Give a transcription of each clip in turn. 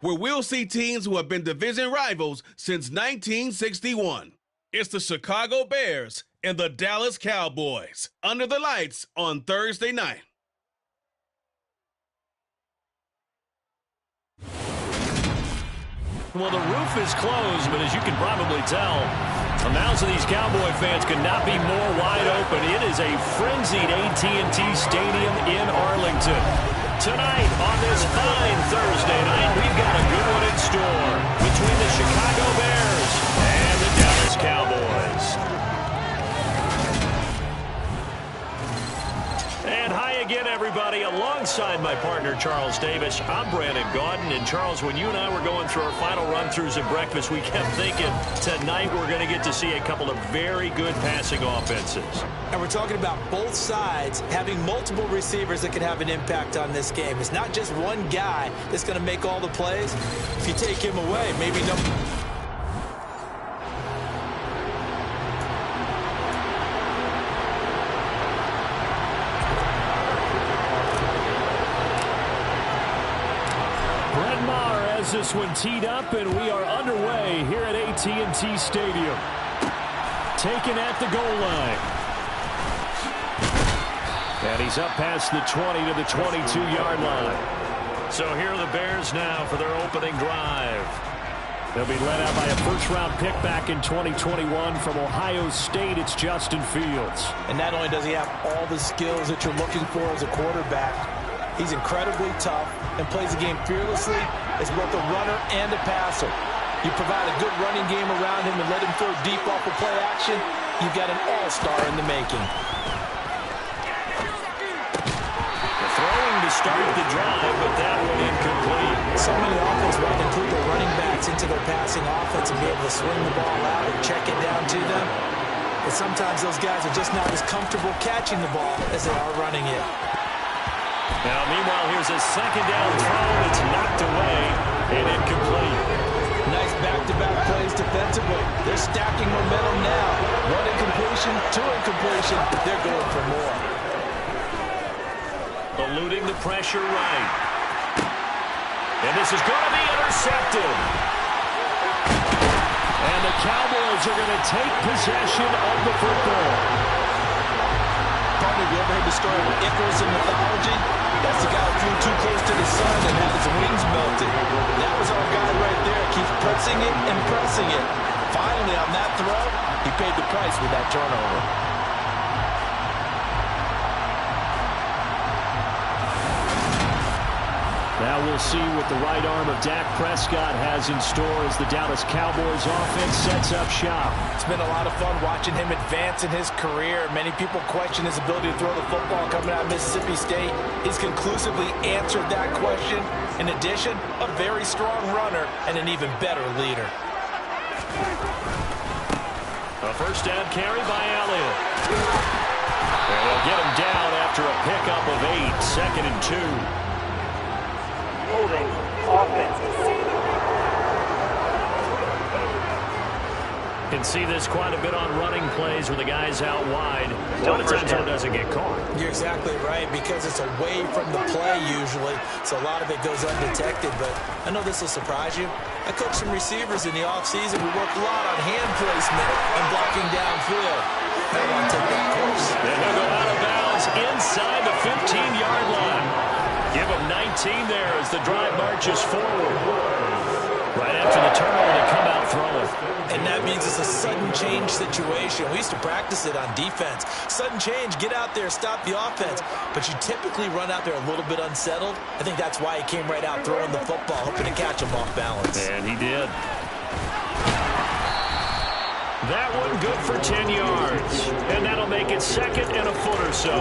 where we'll see teams who have been division rivals since 1961. It's the Chicago Bears and the Dallas Cowboys under the lights on Thursday night. Well, the roof is closed, but as you can probably tell, the mouths of these Cowboy fans could not be more wide open. It is a frenzied AT&T Stadium in Arlington. Tonight, on this fine Thursday night, we've got a good one in store between the Chicago Bears and the Dallas Cowboys. And hi again, everybody. Alongside my partner, Charles Davis, I'm Brandon Gaudin. And Charles, when you and I were going through our final run-throughs at breakfast, we kept thinking tonight we're going to get to see a couple of very good passing offenses. And we're talking about both sides having multiple receivers that can have an impact on this game. It's not just one guy that's going to make all the plays. If you take him away, maybe no. This one teed up, and we are underway here at AT&T Stadium. Taken at the goal line. And he's up past the 20 to the 22-yard line. So here are the Bears now for their opening drive. They'll be led out by a first-round pick back in 2021 from Ohio State. It's Justin Fields. And not only does he have all the skills that you're looking for as a quarterback, he's incredibly tough and plays the game fearlessly as both a runner and a passer. You provide a good running game around him and let him throw deep off of play action, you've got an all-star in the making. The throwing to start the drive, but that one incomplete. So many offenses want to include their running backs into their passing offense and be able to swing the ball out and check it down to them. But sometimes those guys are just not as comfortable catching the ball as they are running it. Now, meanwhile, here's a second down throw that's knocked away and incomplete. Nice back-to-back plays defensively. They're stacking momentum now. One incompletion, two incompletion. They're going for more. Eluding the pressure right. And this is going to be intercepted. And the Cowboys are going to take possession of the football. Probably, you ever heard the story of Icarus in mythology? That's the guy who flew too close to the sun and had his wings melted. That was our guy right there. Keeps pressing it and pressing it. Finally, on that throw, he paid the price with that turnover. Now we'll see what the right arm of Dak Prescott has in store as the Dallas Cowboys offense sets up shop. It's been a lot of fun watching him advance in his career. Many people question his ability to throw the football coming out of Mississippi State. He's conclusively answered that question. In addition, a very strong runner and an even better leader. A first down carry by Elliott. And they'll get him down after a pickup of 8, 2nd and 2. Holding offense. Can see this quite a bit on running plays where the guy's out wide. A lot of times it doesn't get caught. You're exactly right, because it's away from the play usually, so a lot of it goes undetected. But I know this will surprise you. I coached some receivers in the offseason. We worked a lot on hand placement and blocking downfield. I don't want to take that course. Then he'll go out of bounds inside the 15-yard line. Give him 19 there as the drive marches forward. Right after the turnover, they come out throwing. And that means it's a sudden change situation. We used to practice it on defense. Sudden change, get out there, stop the offense. But you typically run out there a little bit unsettled. I think that's why he came right out throwing the football, hoping to catch him off balance. And he did. That one good for 10 yards. And that'll make it 2nd and a foot or so.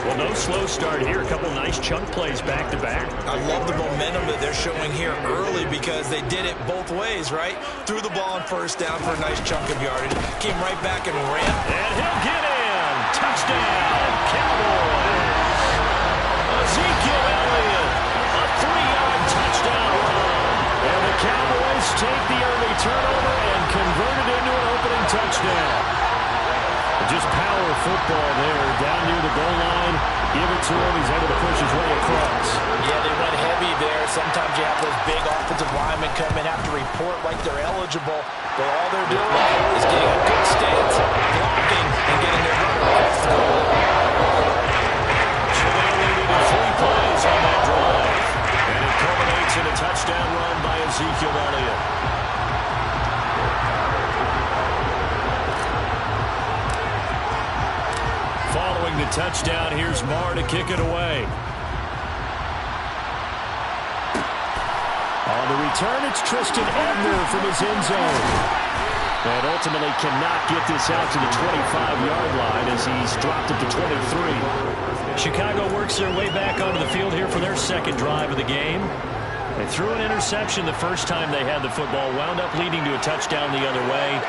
Well, no slow start here. A couple nice chunk plays back-to-back. I love the momentum that they're showing here early because they did it both ways, right? Threw the ball on first down for a nice chunk of yardage. Came right back and ran. And he'll get in. Touchdown, Cowboys. Ezekiel Elliott. A 3-yard touchdown run. And the Cowboys take the early turnover and convert it into an opening touchdown. Just power football there down near the goal line. Give it to him. He's able to push his way across. Yeah, they went heavy there. Sometimes you have those big offensive linemen come in, have to report like they're eligible, but all they're doing is getting a good stance, blocking, and getting their runner across the goal. So they only needed 3 plays on that drive, and it culminates in a touchdown run by Ezekiel Elliott. Following the touchdown, here's Marr to kick it away. On the return, it's Tristan Ebner from his end zone. And ultimately cannot get this out to the 25-yard line as he's dropped it to 23. Chicago works their way back onto the field here for their second drive of the game. They threw an interception the first time they had the football, wound up leading to a touchdown the other way.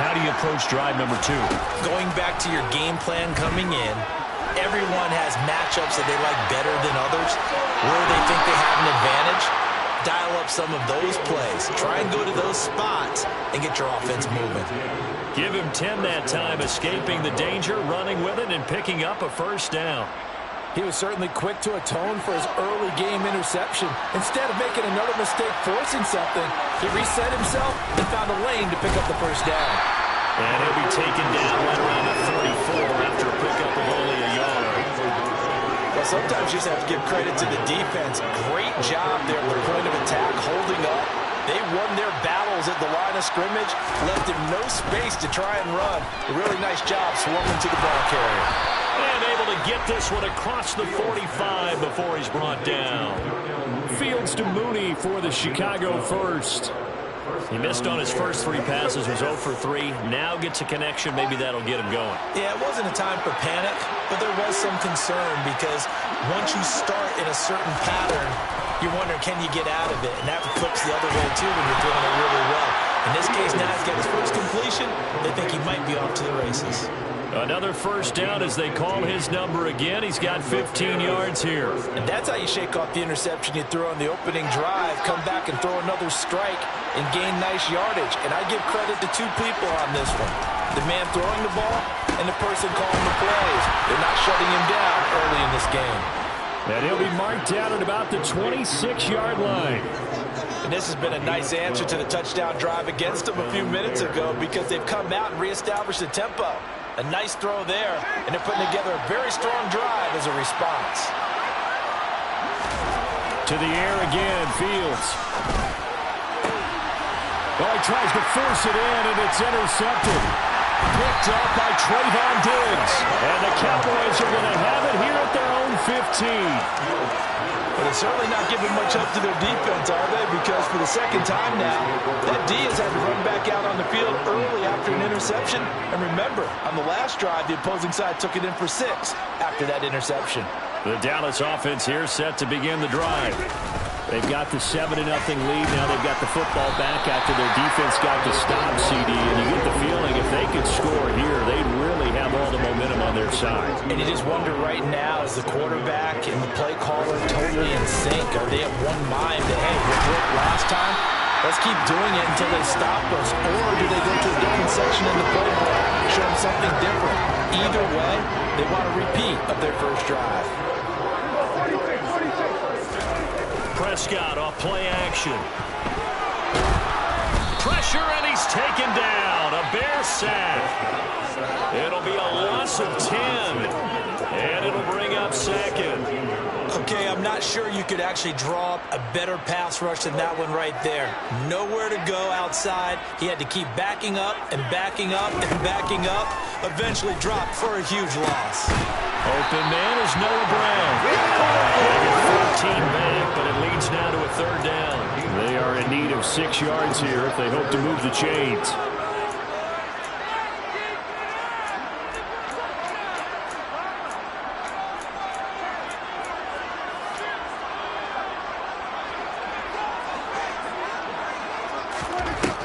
How do you approach drive number 2? Going back to your game plan coming in, everyone has matchups that they like better than others, where they think they have an advantage. Dial up some of those plays. Try and go to those spots and get your offense moving. Give him 10 that time, escaping the danger, running with it, and picking up a first down. He was certainly quick to atone for his early game interception. Instead of making another mistake forcing something, he reset himself and found a lane to pick up the first down. And he'll be taken down right around the 34 after a pickup of only a yard. Well, sometimes you just have to give credit to the defense. Great job there at the point of attack, holding up. They won their battles at the line of scrimmage, left him no space to try and run. A really nice job swarming to the ball carrier. And able to get this one across the 45 before he's brought down. Fields to Mooney for the Chicago first. He missed on his first 3 passes, was 0 for 3. Now gets a connection. Maybe that'll get him going. Yeah, it wasn't a time for panic, but there was some concern because once you start in a certain pattern, you wonder, can you get out of it? And that flips the other way, too, when you're doing it really well. In this case, now he's got his first completion. They think he might be off to the races. Another first down as they call his number again. He's got 15 yards here. And that's how you shake off the interception you threw on the opening drive. Come back and throw another strike and gain nice yardage. And I give credit to 2 people on this one. The man throwing the ball and the person calling the plays. They're not shutting him down early in this game. And he'll be marked down at about the 26-yard line. And this has been a nice answer to the touchdown drive against them a few minutes ago because they've come out and reestablished the tempo. A nice throw there, and they're putting together a very strong drive as a response. To the air again, Fields. Well, he tries to force it in, and it's intercepted. Picked up by Trayvon Diggs. And the Cowboys are going to have it here at their own 15. But they're certainly not giving much up to their defense, are they? Because for the second time now, that D has had to run back out on the field early after an interception. And remember, on the last drive, the opposing side took it in for 6 after that interception. The Dallas offense here set to begin the drive. They've got the 7-0 lead. Now they've got the football back after their defense got to stop CD. And you get the feeling if they could score here, they'd really have all the momentum on their side. And you just wonder right now, is the quarterback and the play caller totally in sync? Are they at one mind that, hey, we worked last time, let's keep doing it until they stop us? Or do they go to a different section in the playbook, show them something different? Either way, they want a repeat of their first drive. Prescott off play action. Pressure, and he's taken down. A Bear sack. It'll be a loss of 10. And it'll bring up second. Okay, I'm not sure you could actually draw up a better pass rush than that one right there. Nowhere to go outside. He had to keep backing up and backing up and backing up. Eventually dropped for a huge loss. Open man is Noah Brown. They get 14 back, but it leads now to a 3rd down. They are in need of 6 yards here if they hope to move the chains.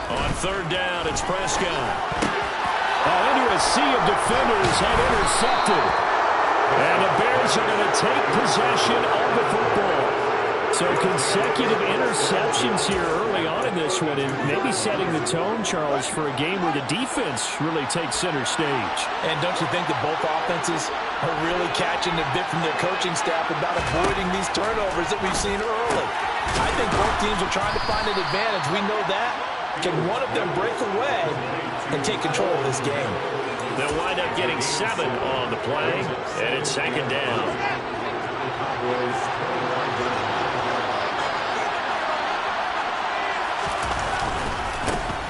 On 3rd down, it's Prescott. Into a sea of defenders and intercepted. And the Bears are going to take possession of the football. So consecutive interceptions here early on in this one, and maybe setting the tone, Charles, for a game where the defense really takes center stage. And don't you think that both offenses are really catching a bit from their coaching staff about avoiding these turnovers that we've seen early? I think both teams are trying to find an advantage. We know that. Can one of them break away and take control of this game? They'll wind up getting 7 on the play, and it's second down.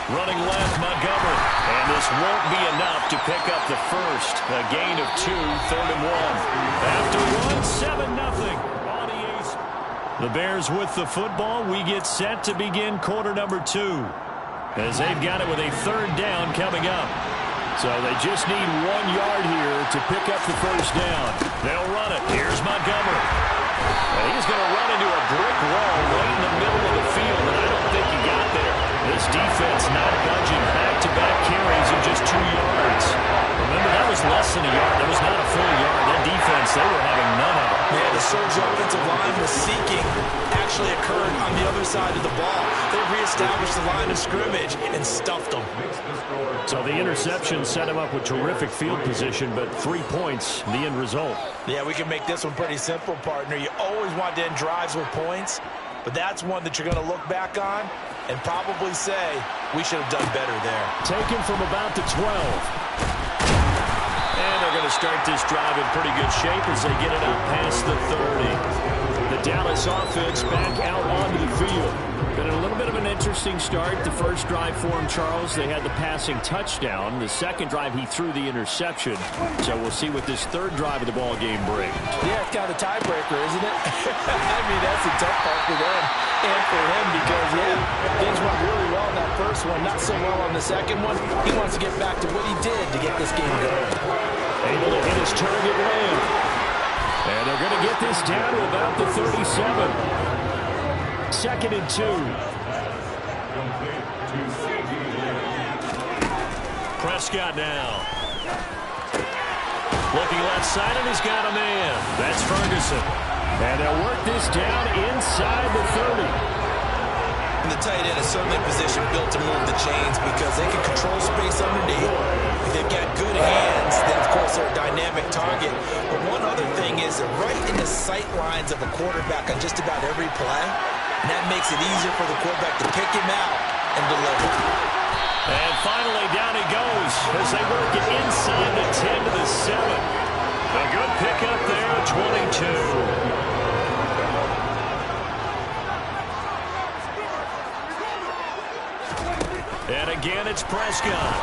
Running left, Montgomery. And this won't be enough to pick up the first. A gain of 2, 3rd and 1. After one, 7-0 on the Ace. The Bears with the football. We get set to begin quarter number 2. As they've got it with a 3rd down coming up. So they just need 1 yard here to pick up the first down. They'll run it. Here's Montgomery. And he's going to run into a brick wall right in the middle of the field, and I don't think he got there. This defense not budging. Back-to-back carries of just 2 yards. Remember, that was less than a yard. That was not a full yard. That defense, they were having none of it. Yeah, the surge offensive line was seeking actually occurred on the other side of the ball. They reestablished the line of scrimmage and stuffed them. So the interception set him up with terrific field position, but 3 points, the end result. Yeah, we can make this one pretty simple, partner. You always want to end drives with points, but that's one that you're going to look back on and probably say, we should have done better there. Taken from about the 12. And they're going to start this drive in pretty good shape as they get it up past the 30. The Dallas offense back out onto the field. Been a little bit of an interesting start. The first drive for him, Charles, they had the passing touchdown. The second drive, he threw the interception. So we'll see what this third drive of the ball game brings. Yeah, it's kind of a tiebreaker, isn't it? I mean, that's a tough part for them and for him because, yeah, things went really well in that first one, not so well on the second one. He wants to get back to what he did to get this game going. Able to hit his target man. And they're going to get this down to about the 37. 2nd and 2. Prescott now. Looking left side, and he's got a man. That's Ferguson. And they'll work this down inside the 30. And the tight end is certainly a position built to move the chains because they can control space underneath. If they've got good hands, then of course they're a dynamic target. But one other thing is they're right in the sight lines of a quarterback on just about every play. And that makes it easier for the quarterback to pick him out and deliver. And finally, down he goes as they work it inside the 10 to the 7. A good pickup there, 22. And again, it's Prescott.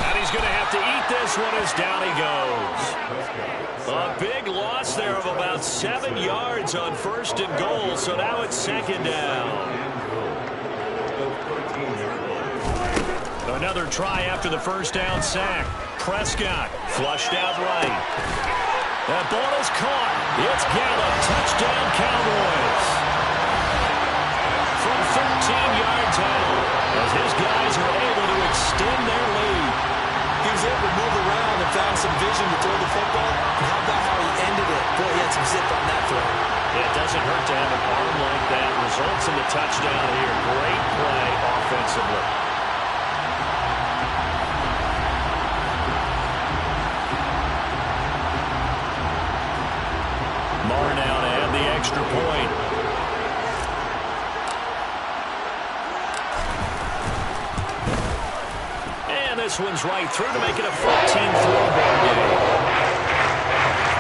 And he's going to have to eat this one as down he goes. A big loss there of about 7 yards on 1st and goal, so now it's 2nd down. Another try after the first down sack. Prescott flushed out right. That ball is caught. It's Gallup. Touchdown, Cowboys. From 13 yards out, as his guys are able to extend their lead. He was able to move around and found some vision to throw the football. And how about how he ended it? Boy, he had some zip on that throw. It doesn't hurt to have an arm like that. Results in the touchdown here. Great play offensively. Marr now to add the extra point. And this one's right through to make it a 14-3 ball game.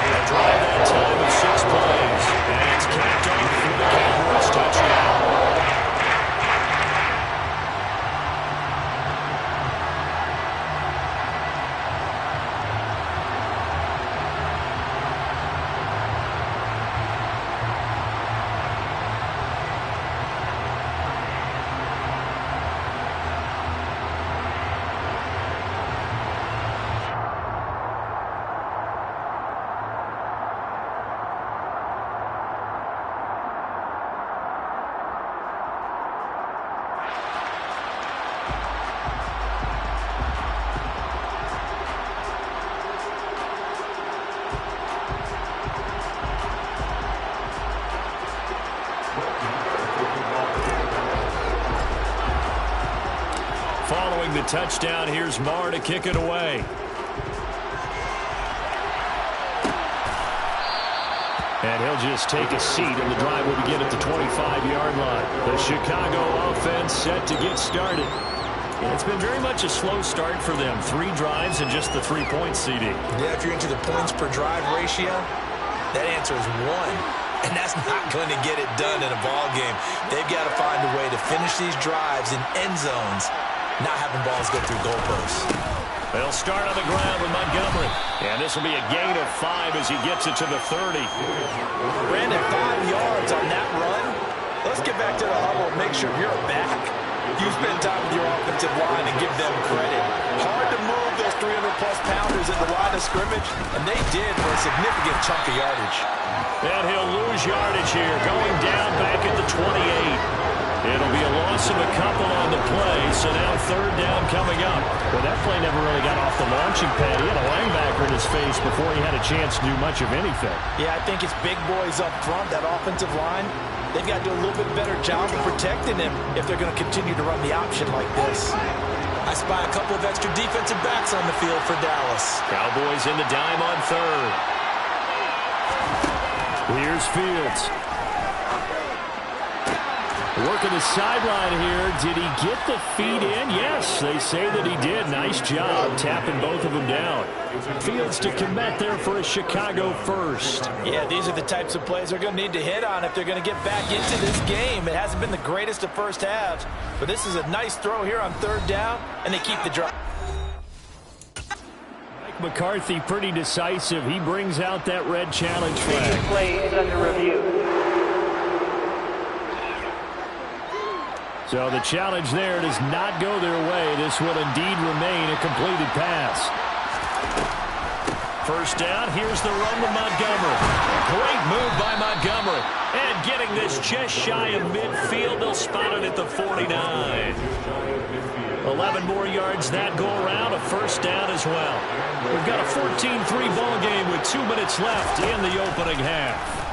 A drive that time of 6 plays. And it's capped off for the Cowboys touchdown. throwing the touchdown. Here's Marr to kick it away. And he'll just take a seat, and the drive will begin at the 25-yard line. The Chicago offense set to get started. And it's been very much a slow start for them. 3 drives and just the 3 points, CD. Yeah, if you're into the points per drive ratio, that answer is 1. And that's not going to get it done in a ball game. They've got to find a way to finish these drives in end zones, not having balls go through goalposts. They'll start on the ground with Montgomery. And this will be a gain of 5 as he gets it to the 30. Brandon, 5 yards on that run. Let's get back to the huddle and make sure you're back. You spend time with your offensive line and give them credit. Hard to move those 300-plus pounders at the line of scrimmage, and they did for a significant chunk of yardage. And he'll lose yardage here, going down back at the 28. It'll be a loss of a couple on the play, so now 3rd down coming up. Well, that play never really got off the launching pad. He had a linebacker in his face before he had a chance to do much of anything. Yeah, I think it's big boys up front, that offensive line. They've got to do a little bit better job of protecting him if they're going to continue to run the option like this. I spy a couple of extra defensive backs on the field for Dallas. Cowboys in the dime on 3rd. Here's Fields. Working the sideline here. Did he get the feet in? Yes, they say that he did. Nice job tapping both of them down. Fields to commit there for a Chicago first. Yeah, these are the types of plays they're going to need to hit on if they're going to get back into this game. It hasn't been the greatest of first halves, but this is a nice throw here on 3rd down, and they keep the drive. Mike McCarthy pretty decisive. He brings out that red challenge flag. Play is under review. So the challenge there does not go their way. This will indeed remain a completed pass. 1st down, here's the run to Montgomery. Great move by Montgomery. And getting this just shy of midfield, they'll spot it at the 49. 11 more yards that go around, a 1st down as well. We've got a 14-3 ball game with 2 minutes left in the opening half.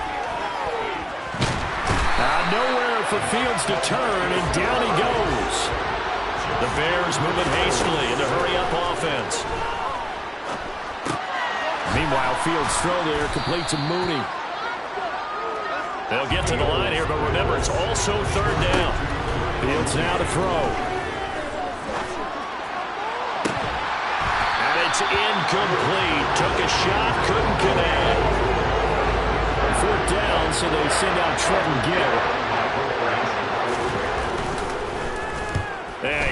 Nowhere for Fields to turn, and down he goes. The Bears moving hastily in the hurry-up offense. Meanwhile, Fields' throw there complete to Mooney. They'll get to the line here, but remember, it's also 3rd down. Fields now to throw. And it's incomplete. Took a shot, couldn't connect. 4th down, so they send out Trenton Gill.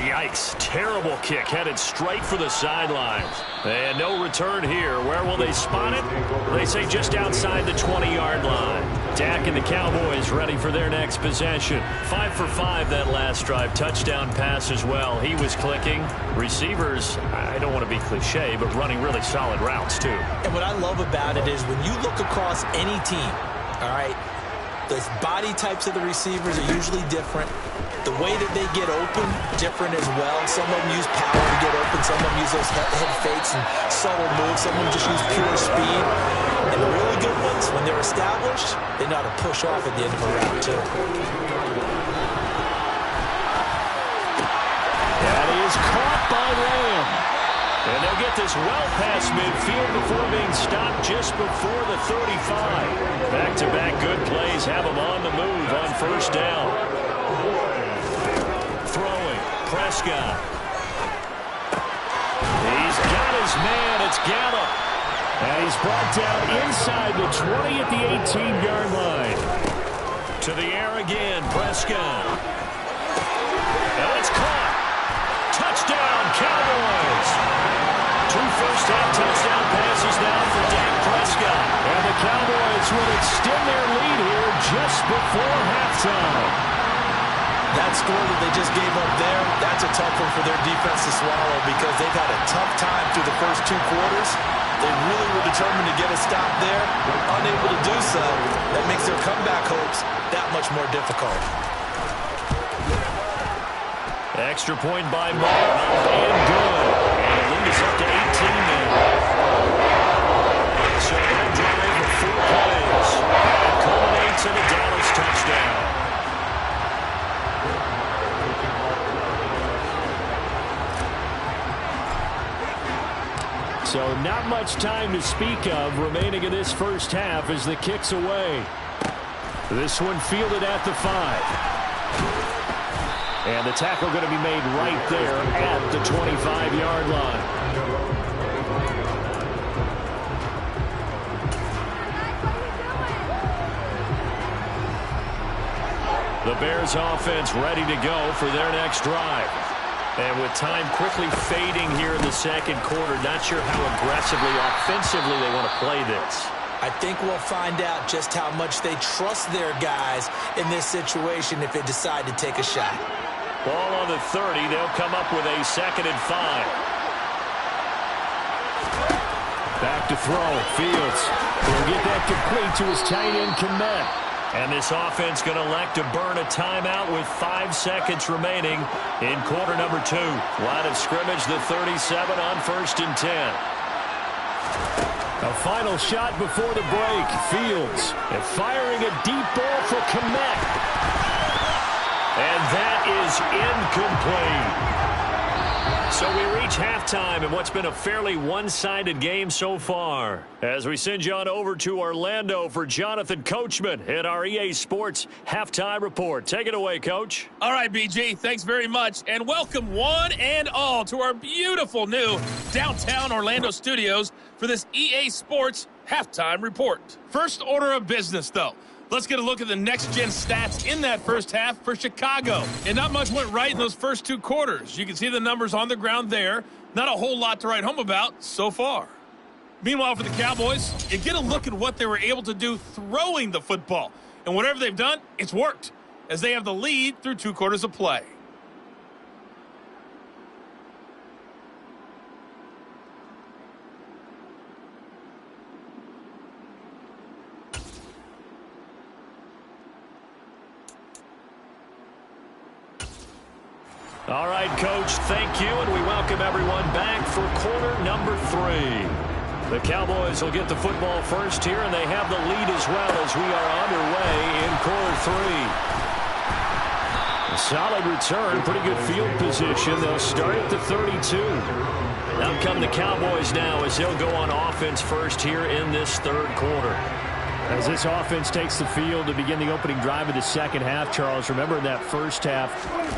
Yikes. Terrible kick headed straight for the sidelines. And no return here. Where will they spot it? They say just outside the 20-yard line. Dak and the Cowboys ready for their next possession. 5 for 5 that last drive. Touchdown pass as well. He was clicking. Receivers, I don't want to be cliche, but running really solid routes too. And what I love about it is when you look across any team, all right, the body types of the receivers are usually different. The way that they get open, different as well. Some of them use power to get open. Some of them use those head fakes and subtle moves. Some of them just use pure speed. And the really good ones, when they're established, they know how to push off at the end of a route, too. That is caught by Lamb. And they'll get this well past midfield before being stopped just before the 35. Back-to-back good plays have them on the move on 1st down. Throwing, Prescott. He's got his man, it's Gallup. And he's brought down inside the 20 at the 18-yard line. To the air again, Prescott. And it's caught. Touchdown, Cowboys. 2 first-half touchdown passes now for Dak Prescott. And the Cowboys will extend their lead here just before halftime. That score that they just gave up there, that's a tough one for their defense to swallow because they've had a tough time through the first 2 quarters. They really were determined to get a stop there. Unable to do so, that makes their comeback hopes that much more difficult. Extra point by Marr, and good. And the lead is up to 18 now. So that drive of 4 plays. And culminates in a Dallas touchdown. So not much time to speak of remaining in this first half as the kick's away. This one fielded at the 5. And the tackle going to be made right there at the 25-yard line. The Bears offense ready to go for their next drive. And with time quickly fading here in the second quarter, not sure how aggressively, offensively they want to play this. I think we'll find out just how much they trust their guys in this situation if they decide to take a shot. Ball on the 30. They'll come up with a 2nd and 5. Back to throw. Fields will get that complete to his tight end, Kmet. And this offense going to elect to burn a timeout with 5 seconds remaining in quarter number 2. Line of scrimmage, the 37 on 1st and 10. A final shot before the break. Fields and firing a deep ball for Kmet. And that is incomplete. So we reach halftime in what's been a fairly one-sided game so far. As we send you on over to Orlando for Jonathan Coachman at our EA Sports Halftime Report. Take it away, Coach. All right, BG, thanks very much. And welcome one and all to our beautiful new downtown Orlando studios for this EA Sports Halftime Report. First order of business, though. Let's get a look at the next-gen stats in that first half for Chicago. And not much went right in those first 2 quarters. You can see the numbers on the ground there. Not a whole lot to write home about so far. Meanwhile, for the Cowboys, you get a look at what they were able to do throwing the football. And whatever they've done, it's worked, as they have the lead through 2 quarters of play. All right, Coach, thank you, and we welcome everyone back for quarter number 3. The Cowboys will get the football first here, and they have the lead as well as we are underway in quarter 3. A solid return, pretty good field position. They'll start at the 32. Out come the Cowboys now as they'll go on offense first here in this 3rd quarter. As this offense takes the field to begin the opening drive of the second half, Charles, remember in that first half,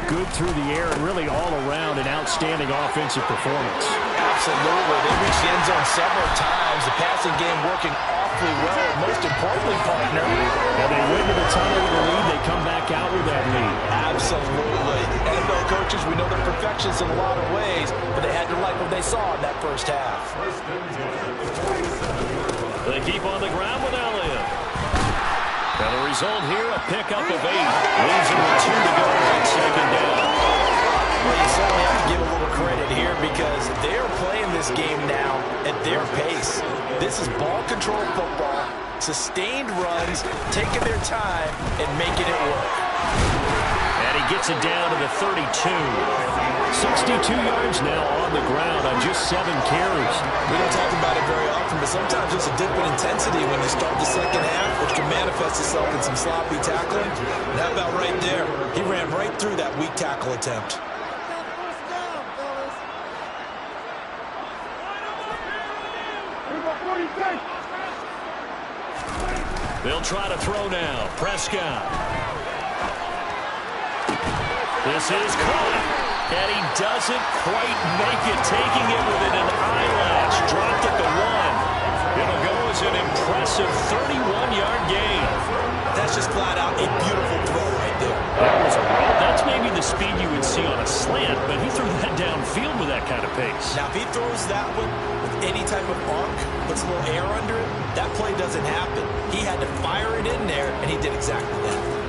good through the air and really all around an outstanding offensive performance. Absolutely. They reached the end zone several times. The passing game working awfully well. And most importantly, partner, and they win to the tunnel with a lead. They come back out with that lead. Absolutely. NFL coaches, we know they're perfectionists in a lot of ways, but they had to like what they saw in that first half. They keep on the ground with Elliott. And the result here, a pickup of 8. Leaves them with 2 to go on 2nd down. Well, you certainly have to give a little credit here because they're playing this game now at their pace. This is ball control football, sustained runs, taking their time, and making it work. And he gets it down to the 32. 62 yards now on the ground on just 7 carries. We don't talk about it very often, but sometimes there's a dip in intensity when you start the second half, which can manifest itself in some sloppy tackling. And how about right there? He ran right through that weak tackle attempt. They'll try to throw now. Prescott. This is caught. And he doesn't quite make it, taking it within an eyelash. Dropped at the 1. It'll go as an impressive 31-yard gain. That's just flat out a beautiful throw right there. That's maybe the speed you would see on a slant, but he threw that downfield with that kind of pace. Now, if he throws that one with any type of arc, puts a little air under it, that play doesn't happen. He had to fire it in there, and he did exactly that.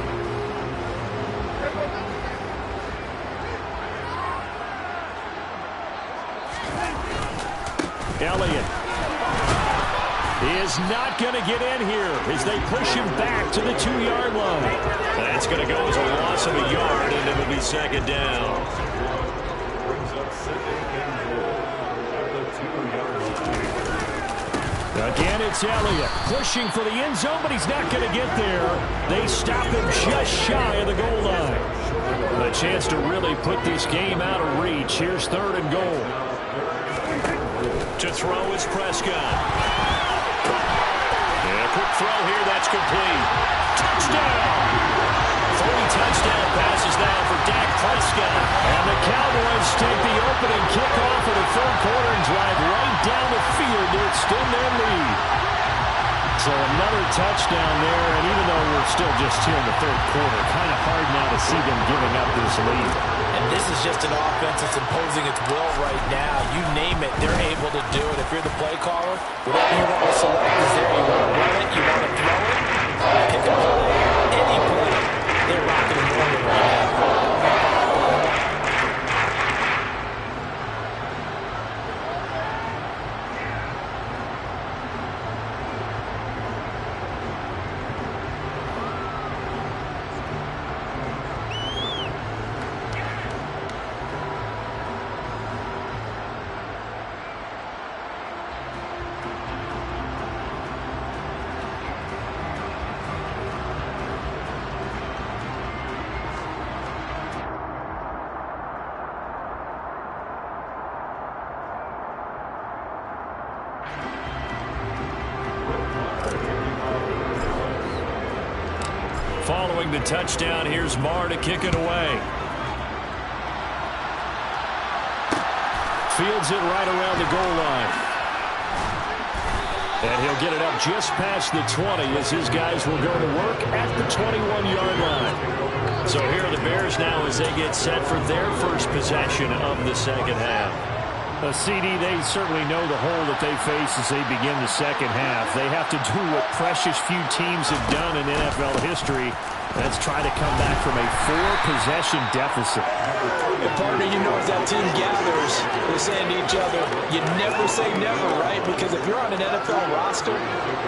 Elliott is not going to get in here as they push him back to the 2-yard line. That's going to go as a loss of a yard, and it'll be 2nd down. Again, it's Elliott pushing for the end zone, but he's not going to get there. They stop him just shy of the goal line. A chance to really put this game out of reach. Here's 3rd and goal. To throw is Prescott. And a quick throw here, that's complete. Touchdown! 3 touchdown passes now for Dak Prescott. And the Cowboys take the opening kickoff of the third quarter and drive right down the field to extend their lead. So another touchdown there, and even though we're still just here in the third quarter, kind of hard now to see them giving up this lead. And this is just an offense that's imposing its will right now. You name it, they're able to do it. If you're the play caller, whatever you want to select is there. You want to run it, you want to throw it, pick up any play. They're rocking and rolling right now. Following the touchdown, here's Marr to kick it away. Fields it right around the goal line. And he'll get it up just past the 20 as his guys will go to work at the 21-yard line. So here are the Bears now as they get set for their first possession of the second half. CD, they certainly know the hole that they face as they begin the second half. They have to do what precious few teams have done in NFL history. That's try to come back from a 4-possession deficit. And partner, you know, as that team gathers, they're saying to each other, you never say never, right? Because if you're on an NFL roster,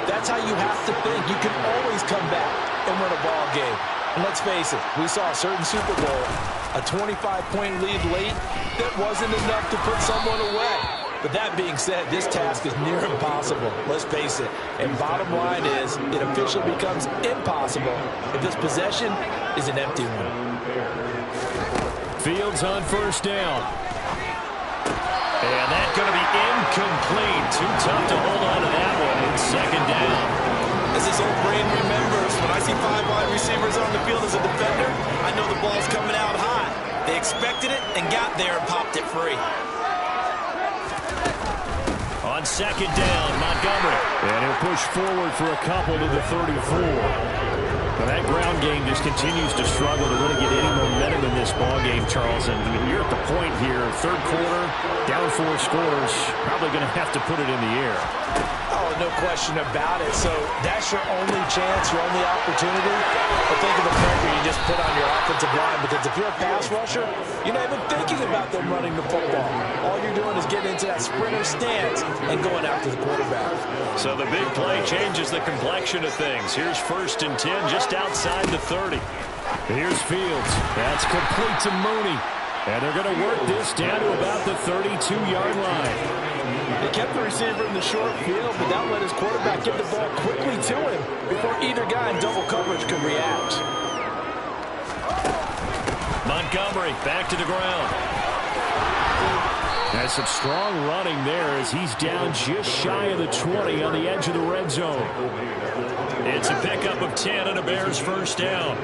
that's how you have to think. You can always come back and win a ball game. And let's face it, we saw a certain Super Bowl, a 25-point lead late, that wasn't enough to put someone away. But that being said, this task is near impossible. Let's face it. And bottom line is, it officially becomes impossible if this possession is an empty one. Fields on first down. And that's going to be incomplete. Too tough to hold on to that one. It's second down. As his old brain remembers, when I see 5 wide receivers on the field as a defender, I know the ball's coming out high. They expected it and got there and popped it free. On second down, Montgomery. And he'll push forward for a couple to the 34. But that ground game just continues to struggle to really get any momentum in this ball game, Charles. And you're at the point here, third quarter, down 4 scores, probably going to have to put it in the air. Oh, no question about it. So that's your only chance, your only opportunity. But think of the pressure you just put on your offensive line, because if you're a pass rusher, you're not even thinking about them running the football. All you're doing is getting into that sprinter stance and going after the quarterback. So the big play changes the complexion of things. Here's 1st and 10 just outside the 30. Here's Fields. That's complete to Mooney. And they're going to work this down to about the 32-yard line. They kept the receiver in the short field, but that let his quarterback get the ball quickly to him before either guy in double coverage could react. Montgomery back to the ground. There's some strong running there as he's down just shy of the 20 on the edge of the red zone. It's a pickup of 10 and a Bears first down.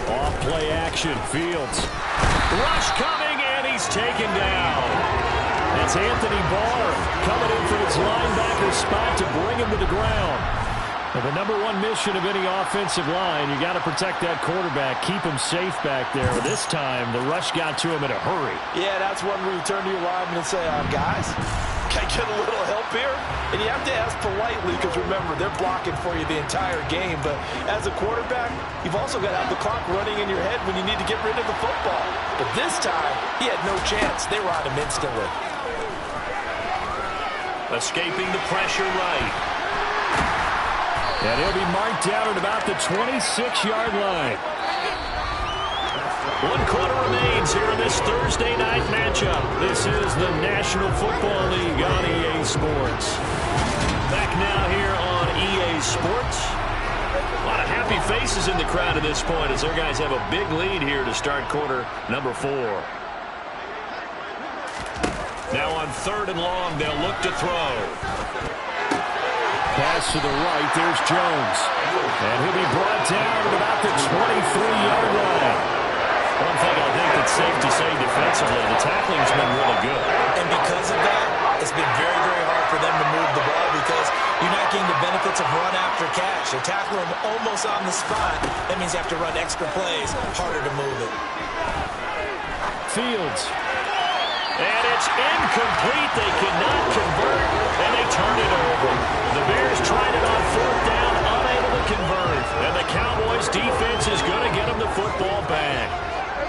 Off play action, Fields. Rush coming, and he's taken down. That's Anthony Barr coming in from his linebacker spot to bring him to the ground. And the number one mission of any offensive line, you got to protect that quarterback, keep him safe back there. This time, the rush got to him in a hurry. Yeah, that's one where you turn to your lineman and say, guys, can I get a little help here? And you have to ask politely, because remember, they're blocking for you the entire game. But as a quarterback, you've also got to have the clock running in your head when you need to get rid of the football. But this time, he had no chance. They were on him instantly. Escaping the pressure right. And he'll be marked down at about the 26-yard line. 1 quarter remains here in this Thursday night matchup. This is the National Football League on EA Sports. Back now here on EA Sports. A lot of happy faces in the crowd at this point as their guys have a big lead here to start quarter number 4. Now on 3rd and long, they'll look to throw. Pass to the right. There's Jones. And he'll be brought down at about the 23-yard line. One thing I think that's safe to say defensively, the tackling's been really good. And because of that, it's been very, very hard for them to move the ball because you're not getting the benefits of run after catch. They tackle them almost on the spot. That means you have to run extra plays, harder to move it. Fields. And it's incomplete. They cannot convert, and they turn it over. The Bears tried it on 4th down, unable to convert. And the Cowboys' defense is going to get them the football back.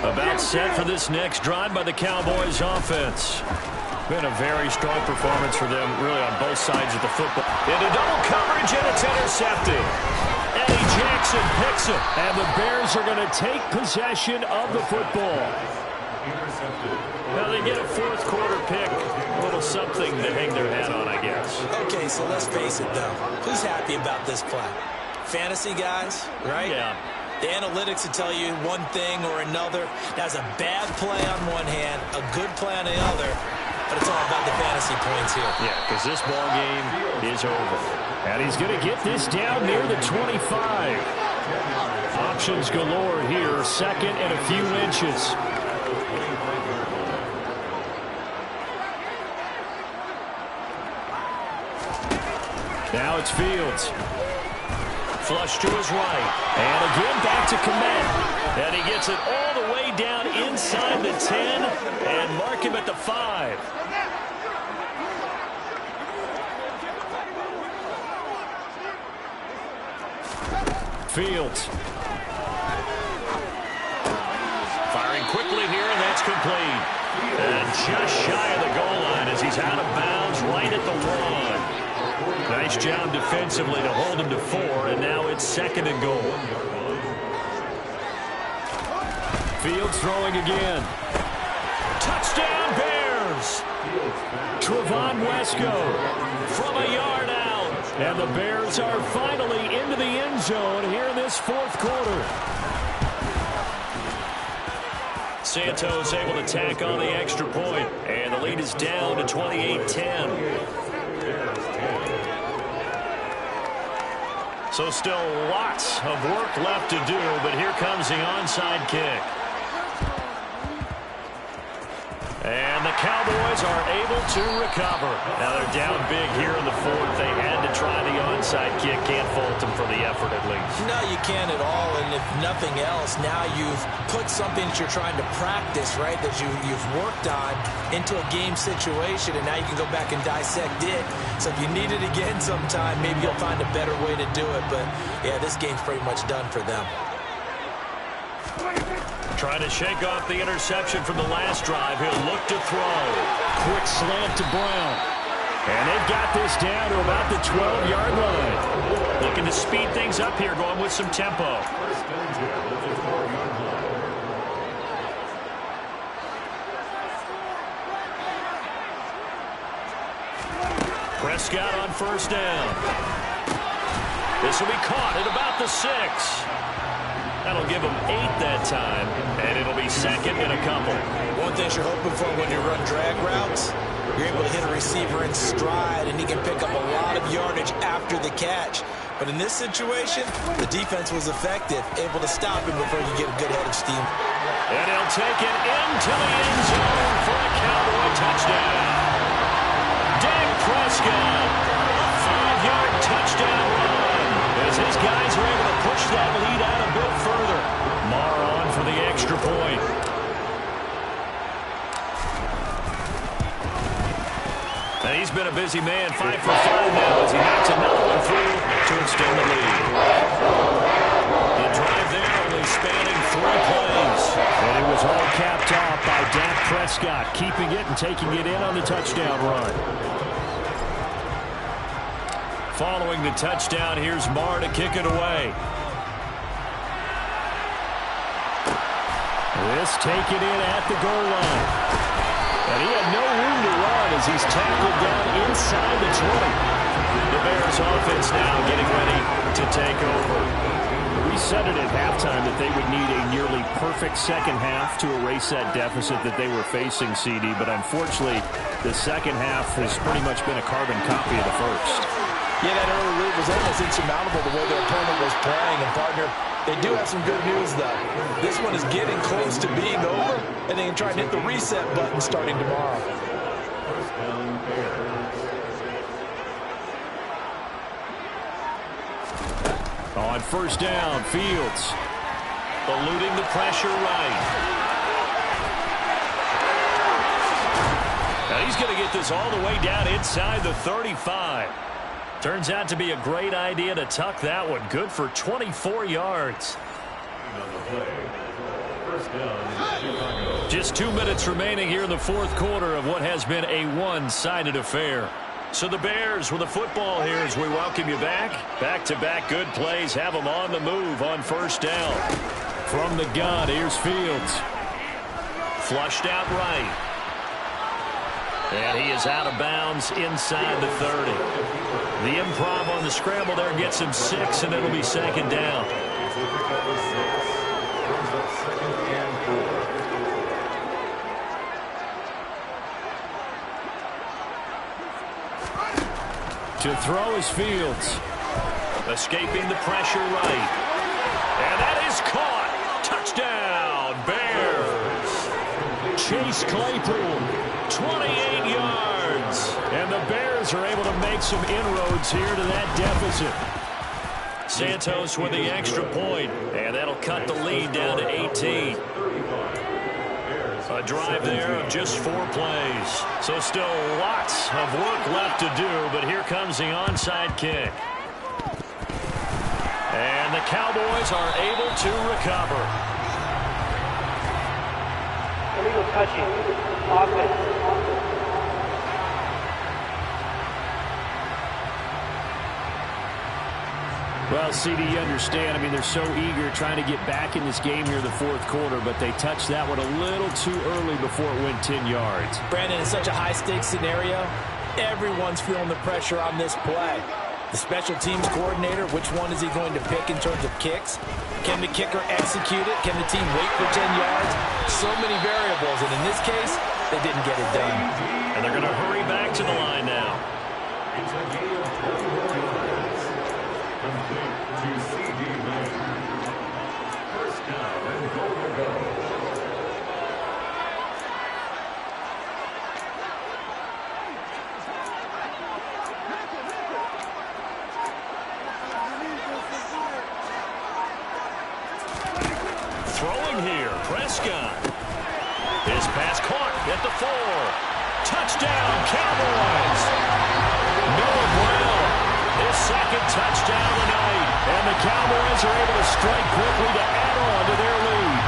About set for this next drive by the Cowboys' offense. Been a very strong performance for them, really, on both sides of the football. Into double coverage, and it's intercepted. Eddie Jackson picks it. And the Bears are going to take possession of the football. Well, they get a 4th quarter pick. A little something to hang their hat on, I guess. Okay, so let's face it, though. Who's happy about this play? Fantasy guys, right? Yeah. The analytics will tell you one thing or another. That's a bad play on one hand, a good play on the other. But it's all about the fantasy points here. Yeah, because this ball game is over. And he's going to get this down near the 25. Options galore here. 2nd and a few inches. Now it's Fields. Flush to his right. And again back to Komet. And he gets it all the way down inside the 10 and mark him at the 5. Fields. Firing quickly here, and that's complete. And just shy of the goal line as he's out of bounds right at the 1. Nice job defensively to hold him to 4, and now it's 2nd and goal. Fields throwing again. Touchdown, Bears! Trevon Wesco From a yard out. And the Bears are finally into the end zone here in this 4th quarter. Santos able to tack on the extra point, and the lead is down to 28-10. So still lots of work left to do, but here comes the onside kick. And the Cowboys are able to recover. Now they're down big here in the 4th. They had to try the onside kick. Can't fault them for the effort at least. No, you can't at all. And if nothing else, now you've put something that you're trying to practice, right, that you've worked on into a game situation, and now you can go back and dissect it. So if you need it again sometime, maybe you'll find a better way to do it. But, yeah, this game's pretty much done for them. Trying to shake off the interception from the last drive. He'll look to throw. Quick slant to Brown. And they've got this down to about the 12-yard line. Looking to speed things up here, going with some tempo. Prescott on 1st down. This will be caught at about the 6. That'll give him 8 that time, and it'll be 2nd and a couple. One thing you're hoping for when you run drag routes, you're able to hit a receiver in stride, and he can pick up a lot of yardage after the catch. But in this situation, the defense was effective, able to stop him before you get a good head of steam. And he'll take it into the end zone for a Cowboy touchdown. Dak Prescott, a 5-yard touchdown run, as his guys are able to push that lead out a bit further. Marr on for the extra point. And he's been a busy man, 5 for 5 now as he knocks another one through to extend the lead. The drive there only spanning 3 plays. And it was all capped off by Dak Prescott, keeping it and taking it in on the touchdown run. Following the touchdown, here's Marr to kick it away. This taken in at the goal line. And he had no room to run as he's tackled down inside the 20. The Bears offense now getting ready to take over. We said it at halftime that they would need a nearly perfect perfect second half to erase that deficit that they were facing, CD, but unfortunately, the second half has pretty much been a carbon copy of the first. Yeah, that early lead was almost insurmountable the way their opponent was playing. And, partner, they do have some good news, though. This one is getting close to being over, and they can try and hit the reset button starting tomorrow. On first down, Fields eluding the pressure right. Now he's going to get this all the way down inside the 35. Turns out to be a great idea to tuck that one. Good for 24 yards. Just 2 minutes remaining here in the fourth quarter of what has been a one-sided affair. So the Bears with the football here as we welcome you back. Back-to-back good plays have them on the move on first down. From the gun, here's Fields. Flushed out right. And he is out of bounds inside the 30. The improv on the scramble there gets him 6, and it'll be second down. To throw is Fields. Escaping the pressure right. And that is caught. Touchdown, Bears. Chase Claypool, 28 yards. And the Bears are able to make some inroads here to that deficit. Santos with the extra point, and that'll cut the lead down to 18. A drive there of just 4 plays. So still lots of work left to do, but here comes the onside kick. And the Cowboys are able to recover. Illegal touching. Offense. Well, CD, you understand. I mean, they're so eager trying to get back in this game here in the fourth quarter, but they touched that one a little too early before it went 10 yards. Brandon, in such a high-stakes scenario, everyone's feeling the pressure on this play. The special teams coordinator, which one is he going to pick in terms of kicks? Can the kicker execute it? Can the team wait for 10 yards? So many variables, and in this case, they didn't get it done. And they're going to hurry back to the line now. Throwing here, Prescott. His pass caught at the 4. Touchdown, Cowboys. Noah Brown, his second touchdown of the night. And the Cowboys are able to strike quickly to add on to their lead.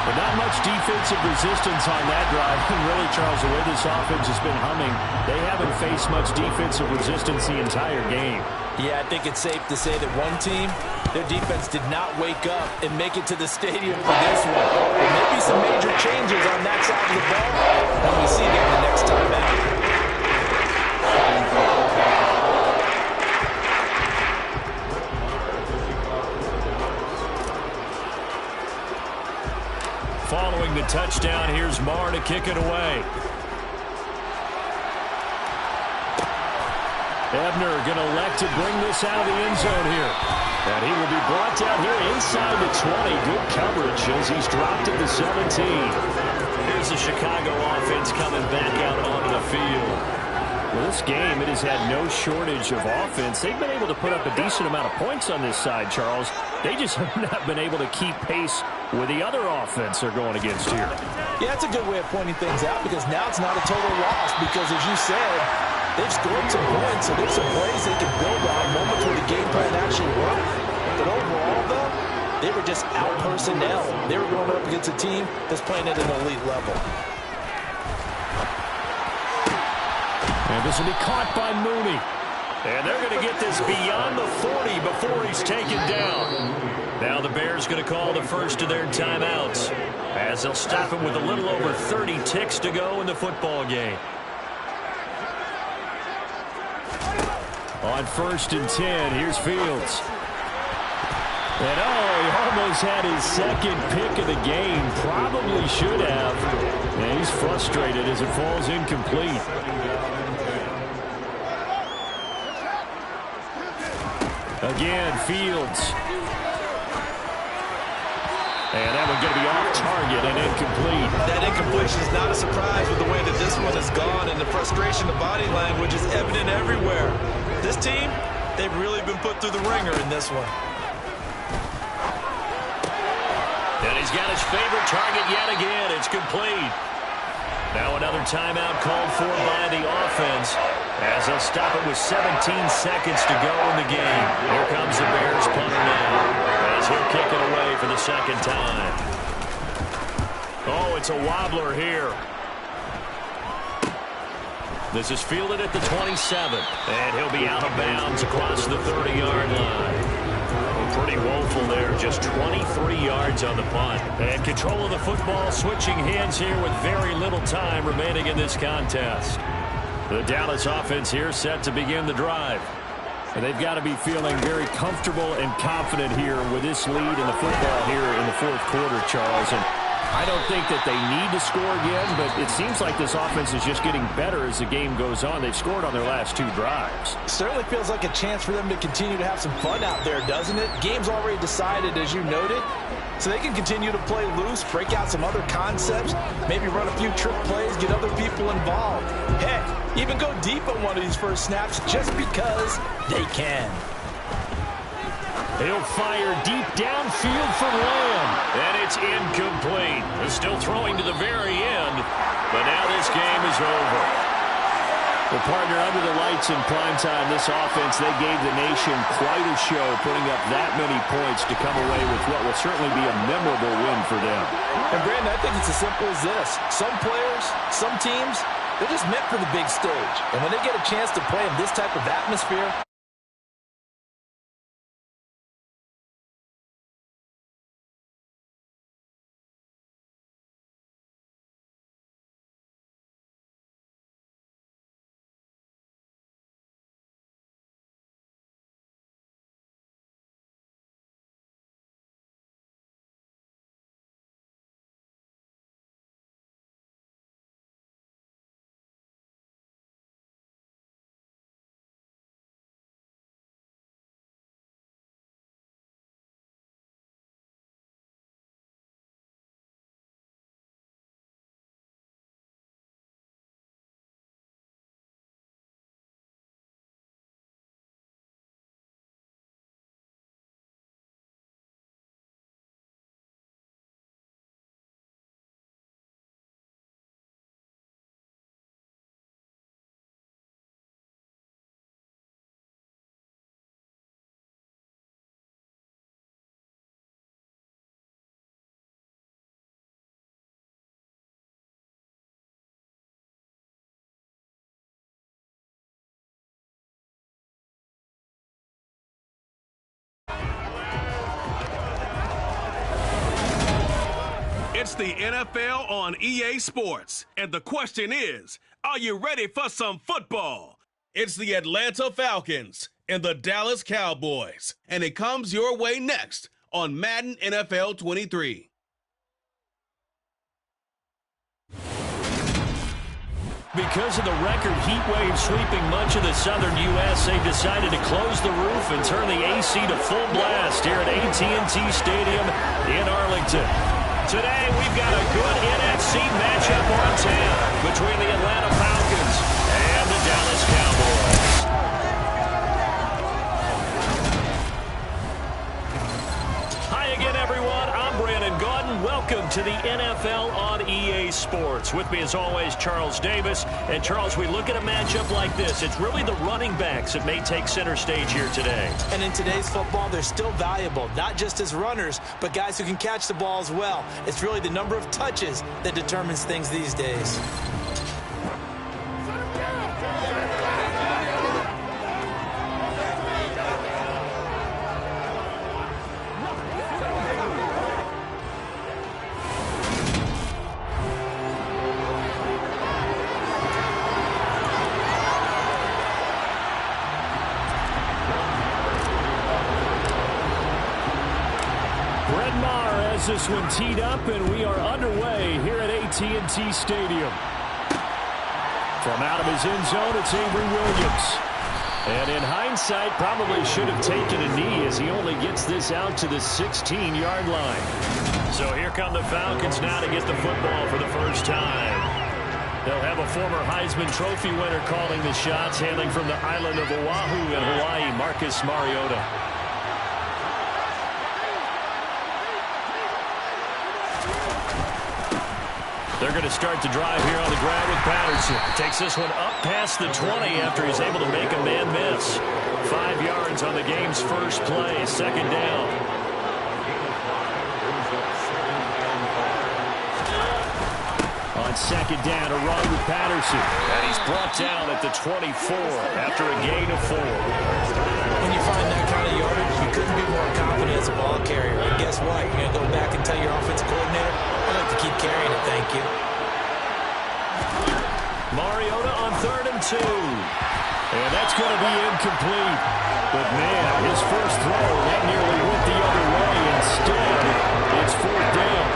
But not much defensive resistance on that drive. And really, Charles, the way this offense has been humming, they haven't faced much defensive resistance the entire game. Yeah, I think it's safe to say that one team, their defense did not wake up and make it to the stadium for this one. There may be some major changes on that side of the ball when we see them the next time out. Following the touchdown, here's Marr to kick it away. Ebner going to elect to bring this out of the end zone here. And he will be brought down here inside the 20. Good coverage as he's dropped at the 17. Here's the Chicago offense coming back out onto the field. Well, this game, it has had no shortage of offense. They've been able to put up a decent amount of points on this side, Charles. They just have not been able to keep pace with the other offense they're going against here. Yeah, that's a good way of pointing things out because now it's not a total loss because, as you said, they've scored some points, so there's some plays they can build on, moments where the game plan actually worked. But overall, though, they were just out personnel. They were going up against a team that's playing at an elite level. And this will be caught by Mooney. And they're going to get this beyond the 40 before he's taken down. Now the Bears going to call the first of their timeouts as they'll stop him with a little over 30 ticks to go in the football game. On 1st and 10, here's Fields. And he almost had his second pick of the game. Probably should have. And he's frustrated as it falls incomplete. Again, Fields. And that one going to be off target and incomplete. That incompletion is not a surprise with the way that this one has gone, and the frustration, the body language is evident everywhere. This team, they've really been put through the ringer in this one. And he's got his favorite target yet again. It's complete. Now another timeout called for by the offense as they'll stop it with 17 seconds to go in the game. Here comes the Bears punter now as he'll kick it away for the second time. Oh, it's a wobbler here. This is fielded at the 27, and he'll be out of bounds across the 30-yard line. Pretty woeful there, just 23 yards on the punt. And control of the football, switching hands here with very little time remaining in this contest. The Dallas offense here set to begin the drive. And they've got to be feeling very comfortable and confident here with this lead in the football here in the fourth quarter, Charles. And I don't think that they need to score again, but it seems like this offense is just getting better as the game goes on. They've scored on their last two drives. Certainly feels like a chance for them to continue to have some fun out there, doesn't it? Game's already decided, as you noted, so they can continue to play loose, break out some other concepts, maybe run a few trick plays, get other people involved. Heck, even go deep on one of these first snaps just because they can. He'll fire deep downfield for Lamb. And it's incomplete. They're still throwing to the very end, but now this game is over. Well, partner, under the lights in primetime, this offense, they gave the nation quite a show, putting up that many points to come away with what will certainly be a memorable win for them. And, Brandon, I think it's as simple as this. Some players, some teams, they're just meant for the big stage. And when they get a chance to play in this type of atmosphere, It's the NFL on EA Sports, and the question is, are you ready for some football? It's the Atlanta Falcons and the Dallas Cowboys, and it comes your way next on Madden NFL 23. Because of the record heat wave sweeping much of the southern U.S., they've decided to close the roof and turn the AC to full blast here at AT&T Stadium in Arlington. Today, we've got a good NFC matchup on tap between the Atlanta Falcons and the Dallas Cowboys. Hi again, everyone. I'm Brandon Gaudin. Welcome to the NFL on EA Sports. With me, as always, Charles Davis. And, Charles, we look at a matchup like this. It's really the running backs that may take center stage here today. And in today's football, they're still valuable, not just as runners, but guys who can catch the ball as well. It's really the number of touches that determines things these days. are as this one teed up, and we are underway here at AT&T Stadium. From out of his end zone, it's Avery Williams. And in hindsight, probably should have taken a knee as he only gets this out to the 16-yard line. So here come the Falcons now to get the football for the first time. They'll have a former Heisman Trophy winner calling the shots, hailing from the island of Oahu in Hawaii, Marcus Mariota. They're going to start the drive here on the ground with Patterson. Takes this one up past the 20 after he's able to make a man miss. 5 yards on the game's first play, second down. On second down, a run with Patterson. And he's brought down at the 24 after a gain of 4. When you find that kind of yardage, you couldn't be more confident as a ball carrier. And guess what? You're going to go back and tell your offensive coordinator, I'd like to keep carrying it, thank you. Mariota on 3rd and 2. And that's going to be incomplete. But, man, his first throw, that nearly went the other way. Instead, it's 4th down.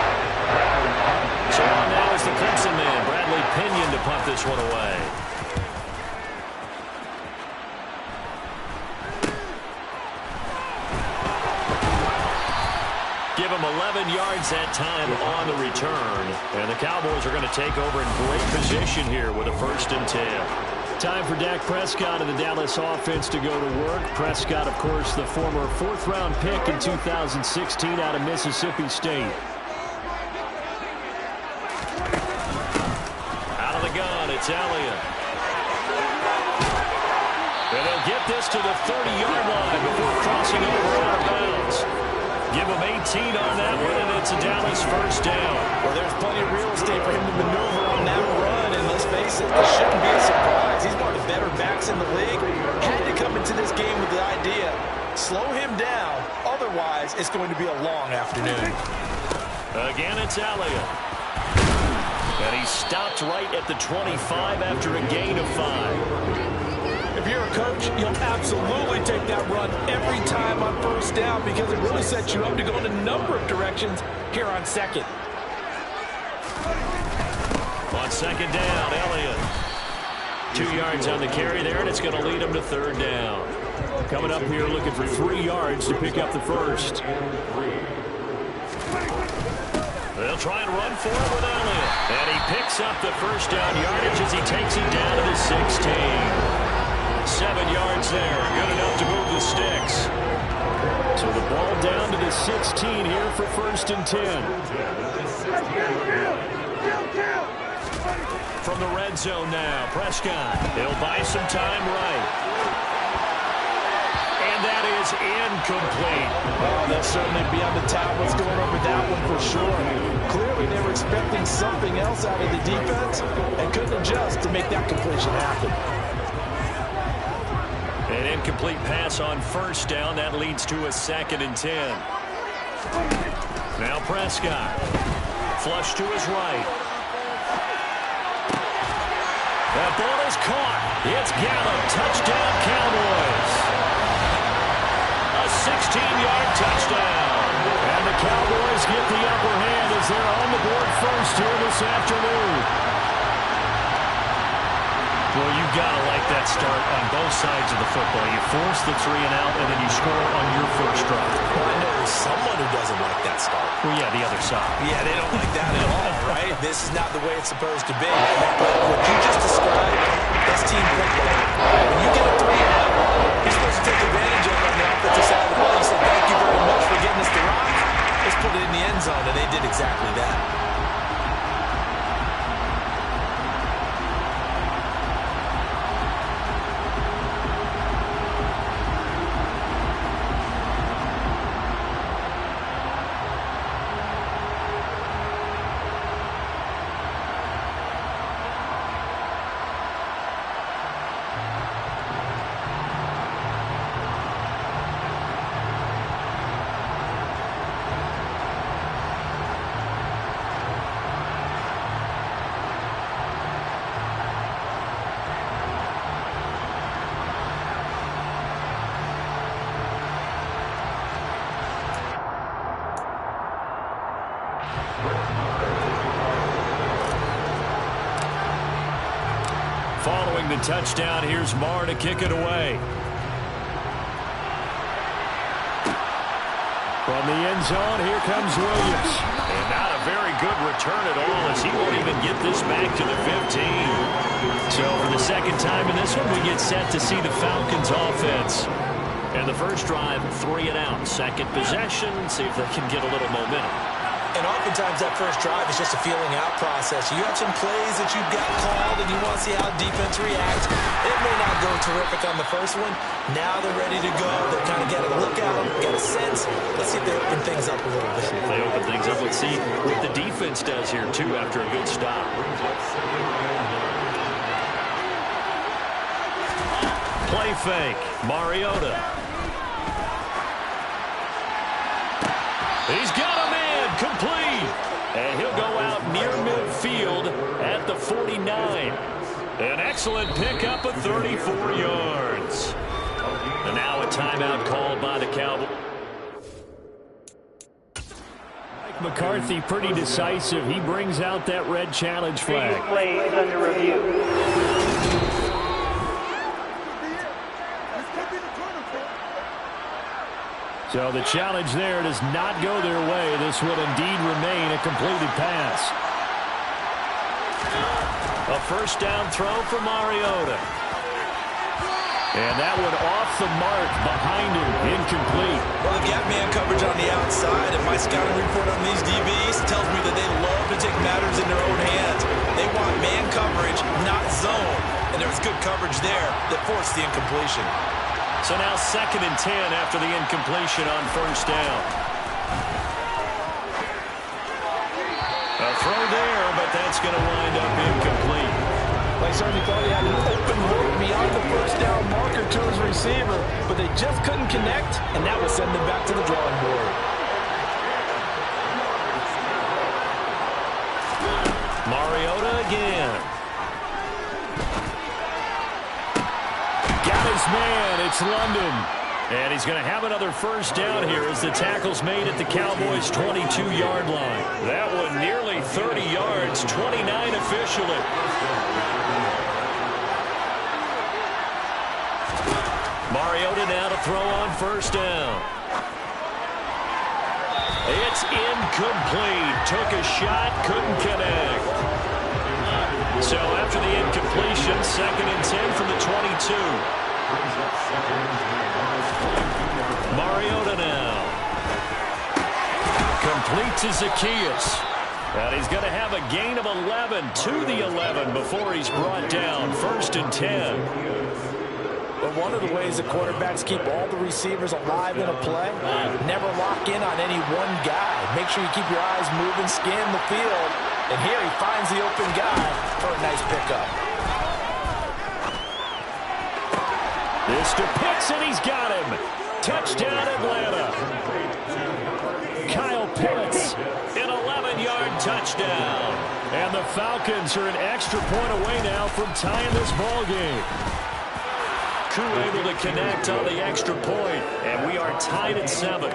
So on now is the Clemson man, Bradley Pinion, to punt this one away. Give him 11 yards that time on the return. And the Cowboys are going to take over in great position here with a 1st and 10. Time for Dak Prescott and the Dallas offense to go to work. Prescott, of course, the former 4th-round pick in 2016 out of Mississippi State. Out of the gun, it's Elliott. And they'll get this to the 30-yard line before crossing over out of bounds. Give him 18 on that one, and it's a Dallas 1st down. Well, there's plenty of real estate for him to maneuver on that run, and let's face it, this shouldn't be a surprise. He's one of the better backs in the league. Had to come into this game with the idea, slow him down, otherwise it's going to be a long afternoon. Again, it's Elliott. And he stopped right at the 25 after a gain of 5. If you're a coach, you'll absolutely take that run every time on 1st down because it really sets you up to go in a number of directions here on 2nd. On 2nd down, Elliott. 2 yards on the carry there, and it's going to lead him to 3rd down. Coming up here looking for 3 yards to pick up the 1st. They'll try and run for it with Elliott. And he picks up the 1st down yardage as he takes it down to the 16. 7 yards there, good enough to move the sticks. So the ball down to the 16 here for 1st and 10. From the red zone now, Prescott. He'll buy some time right. And that is incomplete. Oh, they'll certainly be on the tablets going over that one for sure. Clearly they were expecting something else out of the defense and couldn't adjust to make that completion happen. An incomplete pass on 1st down. That leads to a 2nd and 10. Now Prescott. Flush to his right. That ball is caught. It's Gallup. Touchdown, Cowboys. A 16-yard touchdown. And the Cowboys get the upper hand as they're on the board first here this afternoon. Well, you've got to like that start on both sides of the football. You force the 3 and out, and then you score on your first drive. Well, I know someone who doesn't like that start. Well, yeah, the other side. Yeah, they don't like that at all, right? This is not the way it's supposed to be. But what you just described, that's team football. When you get a 3 and out, you're supposed to take advantage of it on the offensive side of the ball. You say, thank you very much for getting us the rock. Let's put it in the end zone, and they did exactly that. Following the touchdown, here's Marr to kick it away. From the end zone, here comes Williams. And not a very good return at all, as he won't even get this back to the 15. So for the second time in this one, we get set to see the Falcons offense. And the first drive, 3 and out. Second possession, see if they can get a little momentum. And oftentimes that first drive is just a feeling out process. You have some plays that you've got called and you want to see how defense reacts. It may not go terrific on the first one. Now they're ready to go. They're kind of getting a look at them, get a sense. Let's see if they open things up a little bit. If they open things up, let's see what the defense does here, too, after a good stop. Play fake. Mariota. He's got a man complete. And he'll go out near midfield at the 49. An excellent pickup of 34 yards. And now a timeout called by the Cowboys. Mike McCarthy pretty decisive. He brings out that red challenge flag. Previous play is under review. So the challenge there does not go their way. This will indeed remain a completed pass. A first down throw for Mariota. And that one off the mark behind him, incomplete. Well, they've got man coverage on the outside, and my scouting report on these DBs tells me that they love to take matters in their own hands. They want man coverage, not zone. And there was good coverage there that forced the incompletion. So now 2nd and 10 after the incompletion on first down. A throw there, but that's going to wind up incomplete. They certainly thought he had an open look beyond the first down marker to his receiver, but they just couldn't connect, and that would send them back to the drawing board. Mariota again. Got his man. It's London. And he's going to have another first down here as the tackle's made at the Cowboys' 22-yard line. That one nearly 30 yards, 29 officially. Mariota now to throw on first down. It's incomplete. Took a shot, couldn't connect. So after the incompletion, 2nd and 10 from the 22. Mariota now. Complete to Zacchaeus. And he's going to have a gain of 11 to the 11 before he's brought down. 1st and 10. But one of the ways that quarterbacks keep all the receivers alive in a play, never lock in on any one guy. Make sure you keep your eyes moving, scan the field. And here he finds the open guy for a nice pickup. This to Pitts, and he's got him. Touchdown, Atlanta. Kyle Pitts, an 11-yard touchdown. And the Falcons are an extra point away now from tying this ball game. Koo able to connect on the extra point, and we are tied at 7.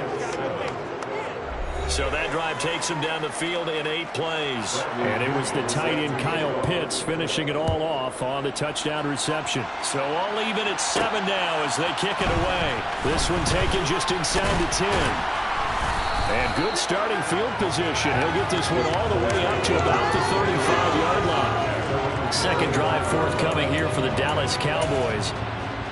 So that drive takes him down the field in 8 plays. And it was the tight end Kyle Pitts finishing it all off on the touchdown reception. So all even at 7 now as they kick it away. This one taken just inside the 10. And good starting field position. He'll get this one all the way up to about the 35-yard line. Second drive forthcoming here for the Dallas Cowboys.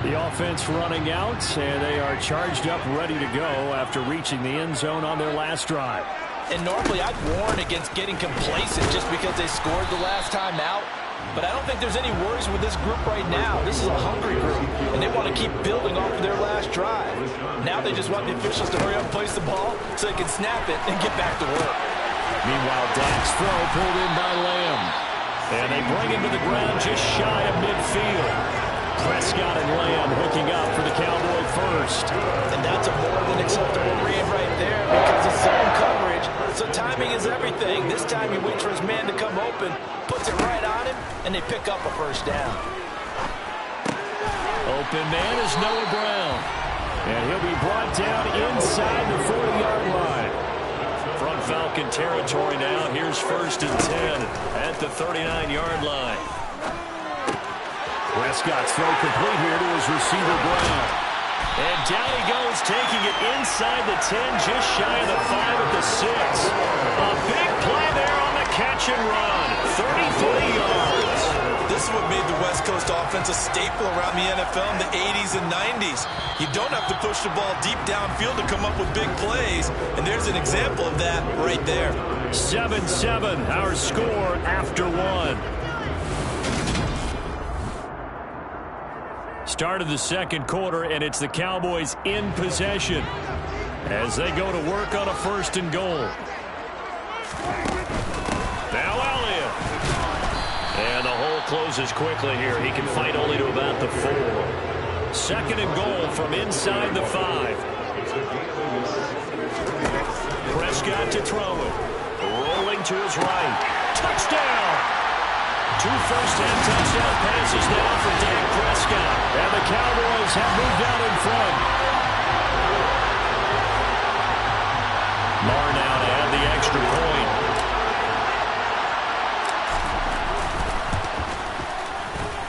The offense running out, and they are charged up, ready to go after reaching the end zone on their last drive. And normally I'd warn against getting complacent just because they scored the last time out. But I don't think there's any worries with this group right now. This is a hungry group, and they want to keep building off of their last drive. Now they just want the officials to hurry up and place the ball so they can snap it and get back to work. Meanwhile, Dak's throw pulled in by Lamb. And they bring him to the ground just shy of midfield. Prescott and Lamb hooking up for the Cowboy first. And that's a more than acceptable read right there because it's zone coverage. So timing is everything. This time he waits for his man to come open, puts it right on him, and they pick up a first down. Open man is Noah Brown. And he'll be brought down inside the 40-yard line. From Falcon territory now, here's 1st and 10 at the 39-yard line. Prescott's throw complete here to his receiver, Brown. And down he goes, taking it inside the 10, just shy of the 5 at the 6. A big play there on the catch and run. 33 yards. This is what made the West Coast offense a staple around the NFL in the 80s and 90s. You don't have to push the ball deep downfield to come up with big plays, and there's an example of that right there. 7-7, our score after one. Start of the second quarter, and it's the Cowboys in possession as they go to work on a 1st and goal. Now Elliott. And the hole closes quickly here. He can fight only to about the 4. 2nd and goal from inside the 5. Prescott to throw it. Rolling to his right. Touchdown! 2 first-half touchdown passes now for Dak Prescott. And the Cowboys have moved out in front. Marr now to add the extra point.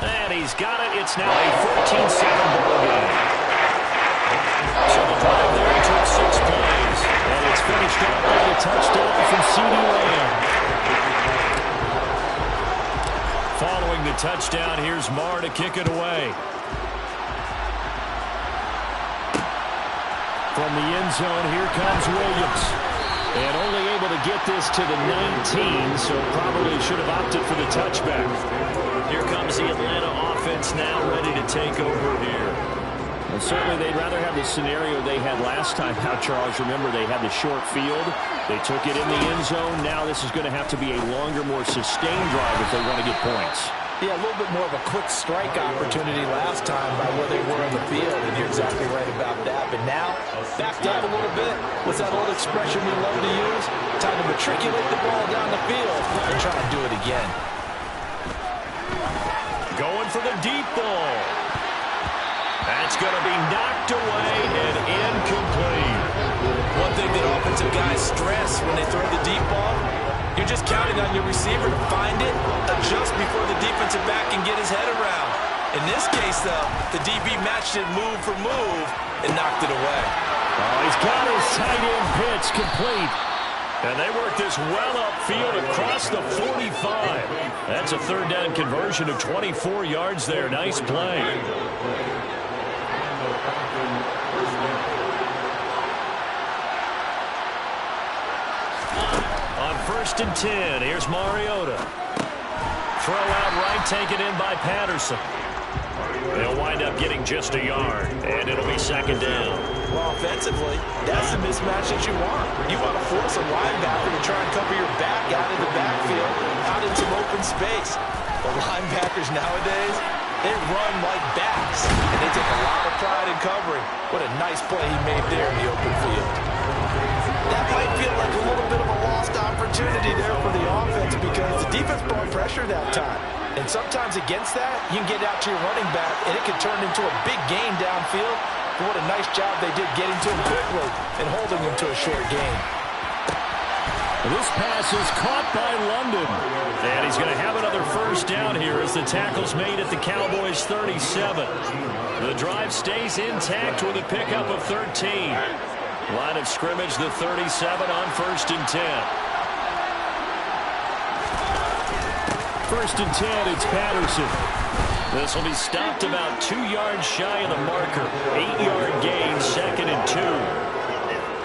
And he's got it. It's now a 14-7 ball game. So the drive there took 6 plays. And it's finished up with a touchdown from CeeDee Lamb. Following the touchdown, here's Marr to kick it away. From the end zone, here comes Williams. And only able to get this to the 19, so probably should have opted for the touchback. Here comes the Atlanta offense now ready to take over here. And certainly they'd rather have the scenario they had last time out, Charles. Remember, they had the short field. They took it in the end zone. Now this is going to have to be a longer, more sustained drive if they want to get points. Yeah, a little bit more of a quick strike opportunity last time by where they were on the field, and you're exactly right about that. But now, backed up a little bit. What's that old expression we love to use? Time to matriculate the ball down the field and try to do it again. Going for the deep ball. That's going to be knocked away and incomplete. One thing that offensive guys stress when they throw the deep ball, you're just counting on your receiver to find it, adjust before the defensive back can get his head around. In this case, though, the DB matched it move for move and knocked it away. Oh, he's got his tight end pitch complete. And they work this well upfield across the 45. That's a 3rd down conversion of 24 yards there. Nice play. On 1st and 10, here's Mariota. Throw out right, taken in by Patterson. They'll wind up getting just a yard, and it'll be 2nd down. Well, offensively, that's the mismatch that you want. You want to force a linebacker to try and cover your back out in the backfield, out in some open space. The linebackers nowadays, they run like backs, and they take a lot of pride in covering. What a nice play he made there in the open field. That might feel like a little bit of a lost opportunity there for the offense because the defense brought pressure that time. And sometimes against that, you can get out to your running back, and it can turn into a big gain downfield. But what a nice job they did getting to him quickly and holding him to a short gain. This pass is caught by London. And he's going to have another 1st down here as the tackle's made at the Cowboys' 37. The drive stays intact with a pickup of 13. Line of scrimmage, the 37 on 1st and 10. 1st and 10, it's Patterson. This will be stopped about 2 yards shy of the marker. 8-yard gain, 2nd and 2.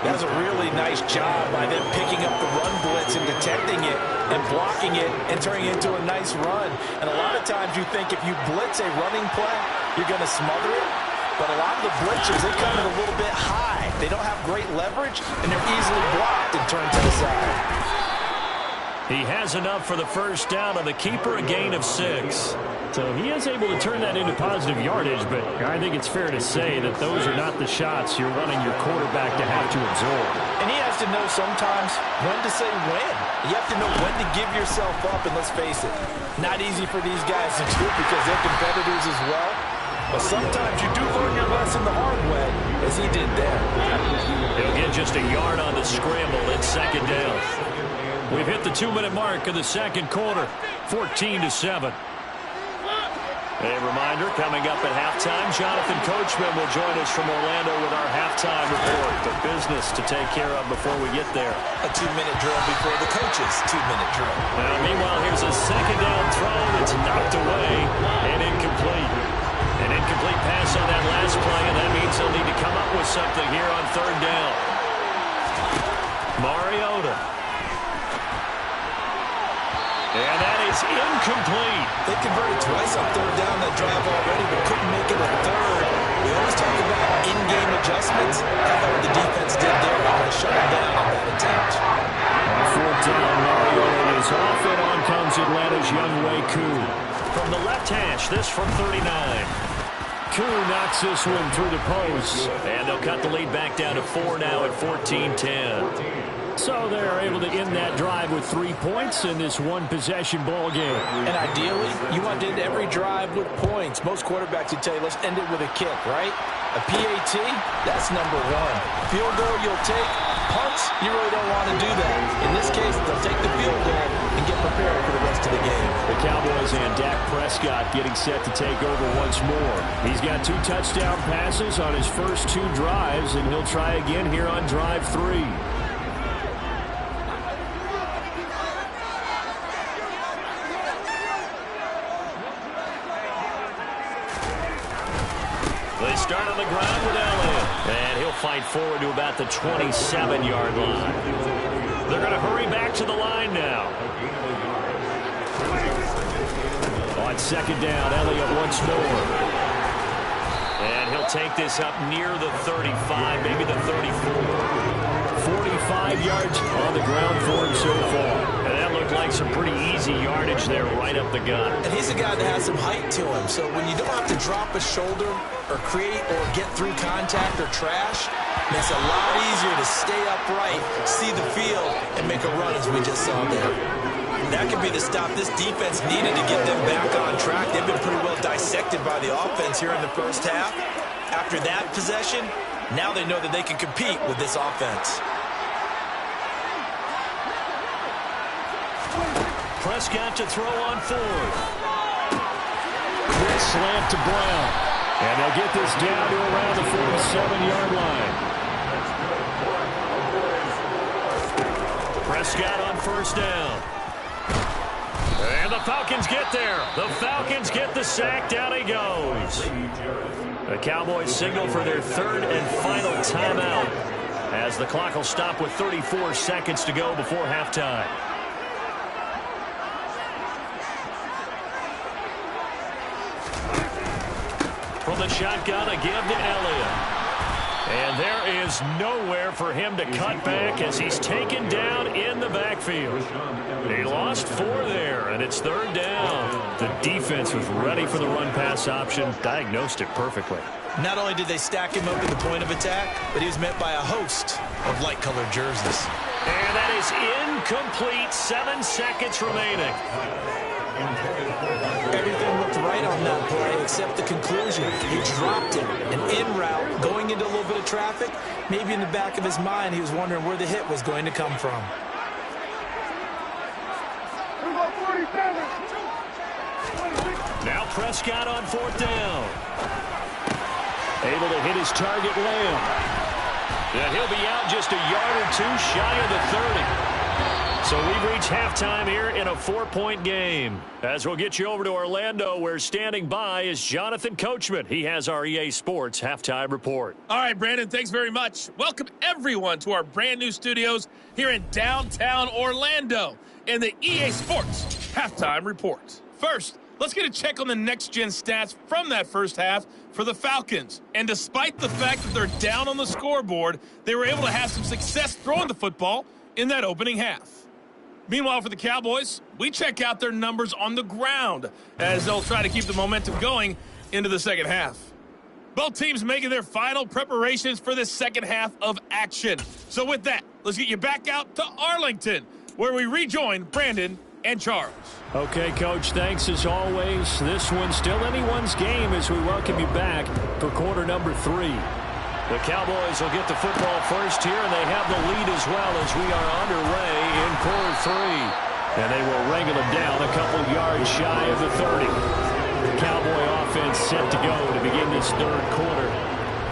That's a really nice job by them picking up the run blitz and detecting it and blocking it and turning it into a nice run. And a lot of times you think if you blitz a running play, you're going to smother it. But a lot of the blitzers, they come in a little bit high. They don't have great leverage, and they're easily blocked and turned to the side. He has enough for the 1st down on the keeper, a gain of 6. So he is able to turn that into positive yardage, but I think it's fair to say that those are not the shots you're running your quarterback to have to absorb. And he has to know sometimes when to say when. You have to know when to give yourself up, and let's face it, not easy for these guys to do because they're competitors as well. But sometimes you do learn your lesson the hard way, as he did there. He'll get just a yard on the scramble at 2nd down. We've hit the 2-minute mark of the second quarter, 14-7. A reminder, coming up at halftime, Jonathan Coachman will join us from Orlando with our halftime report. The business to take care of before we get there. A 2-minute drill before the coach's 2-minute drill. Now, meanwhile, here's a second down throw that's knocked away and incomplete. An incomplete pass on that last play, and that means they'll need to come up with something here on third down. Mariota. And that is incomplete. They converted twice on third down that drive already, but couldn't make it a third. We always talk about in-game adjustments. I thought what the defense did there to shut them down on that attempt. On fourth down, Mariota is off, and on comes Atlanta's Younghoe Koo. From the left hash, this from 39. Koo knocks this one through the post. And they'll cut the lead back down to 4 now at 14-10. So they're able to end that drive with 3 points in this one-possession ball game. And ideally, you want to end every drive with points. Most quarterbacks would tell you, let's end it with a kick, right? A PAT, that's number one. Field goal you'll take. Punts, you really don't want to do that. In this case, they'll take the field goal and get prepared for the rest of the game. The Cowboys and Dak Prescott getting set to take over once more. He's got 2 touchdown passes on his first 2 drives, and he'll try again here on drive 3. They start on the ground with Elliott. And he'll fight forward to about the 27-yard line. They're going to hurry back to the line now. On second down, Elliott once more. And he'll take this up near the 35, maybe the 34. 45 yards on the ground for him so far. And that looked like some pretty easy yardage there right up the gut. And he's a guy that has some height to him. So when you don't have to drop a shoulder or create or get through contact or trash, it makes it a lot easier to stay upright, see the field, and make a run as we just saw there. That could be the stop this defense needed to get them back on track. They've been pretty well dissected by the offense here in the first half. After that possession, now they know that they can compete with this offense. Prescott to throw on 4th. Quick slant to Brown. And they'll get this down to around the 47-yard line. Prescott on first down. And the Falcons get there. The Falcons get the sack. Down he goes. The Cowboys signal for their 3rd and final timeout as the clock will stop with 34 seconds to go before halftime. From the shotgun, a give to Elliott. And there is nowhere for him to cut back as he's taken down in the backfield. He lost 4 there, and it's 3rd down. The defense was ready for the run-pass option, diagnosed it perfectly. Not only did they stack him up at the point of attack, but he was met by a host of light-colored jerseys. And that is incomplete. 7 seconds remaining. Everything looked right on that play except the conclusion. He dropped it. An in route, going into a little bit of traffic. Maybe in the back of his mind, he was wondering where the hit was going to come from. Now Prescott on 4th down. Able to hit his target, Lamb. And he'll be out just a yard or 2 shy of the 30. So we've reached halftime here in a 4-point game. As we'll get you over to Orlando, where standing by is Jonathan Coachman. He has our EA Sports halftime report. All right, Brandon, thanks very much. Welcome, everyone, to our brand new studios here in downtown Orlando in the EA Sports halftime report. First, let's get a check on the next-gen stats from that first half for the Falcons. And despite the fact that they're down on the scoreboard, they were able to have some success throwing the football in that opening half. Meanwhile, for the Cowboys, we check out their numbers on the ground as they'll try to keep the momentum going into the second half. Both teams making their final preparations for this second half of action. So with that, let's get you back out to Arlington, where we rejoin Brandon and Charles. Okay, Coach, thanks as always. This one's still anyone's game as we welcome you back for quarter number 3. The Cowboys will get the football first here, and they have the lead as well as we are underway in quarter 3. And they will wrangle them down a couple yards shy of the 30. Cowboy offense set to go to begin this third quarter.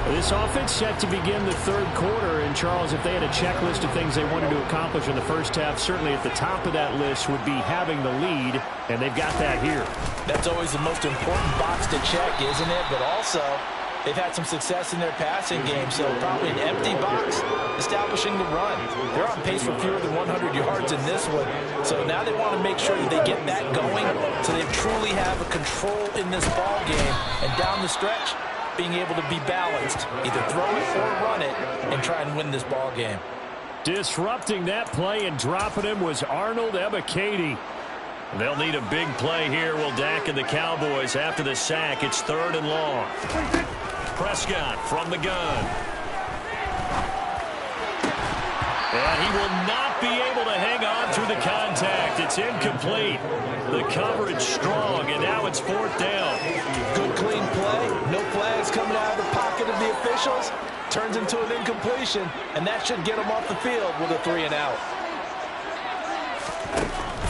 This offense set to begin the third quarter, and Charles, if they had a checklist of things they wanted to accomplish in the first half, certainly at the top of that list would be having the lead, and they've got that here. That's always the most important box to check, isn't it? But also, they've had some success in their passing game, so probably an empty box establishing the run. They're on pace for fewer than 100 yards in this one, so now they want to make sure that they get that going so they truly have a control in this ball game, and down the stretch, being able to be balanced, either throw it or run it, and try and win this ball game. Disrupting that play and dropping him was Arnold Ebiketie. They'll need a big play here. Will Dak and the Cowboys after the sack. It's 3rd and long. Prescott from the gun. And he will not be able to hang on through the contact. It's incomplete. The coverage strong, and now it's 4th down. Good clean play. No flags coming out of the pocket of the officials. Turns into an incompletion, and that should get them off the field with a 3 and out.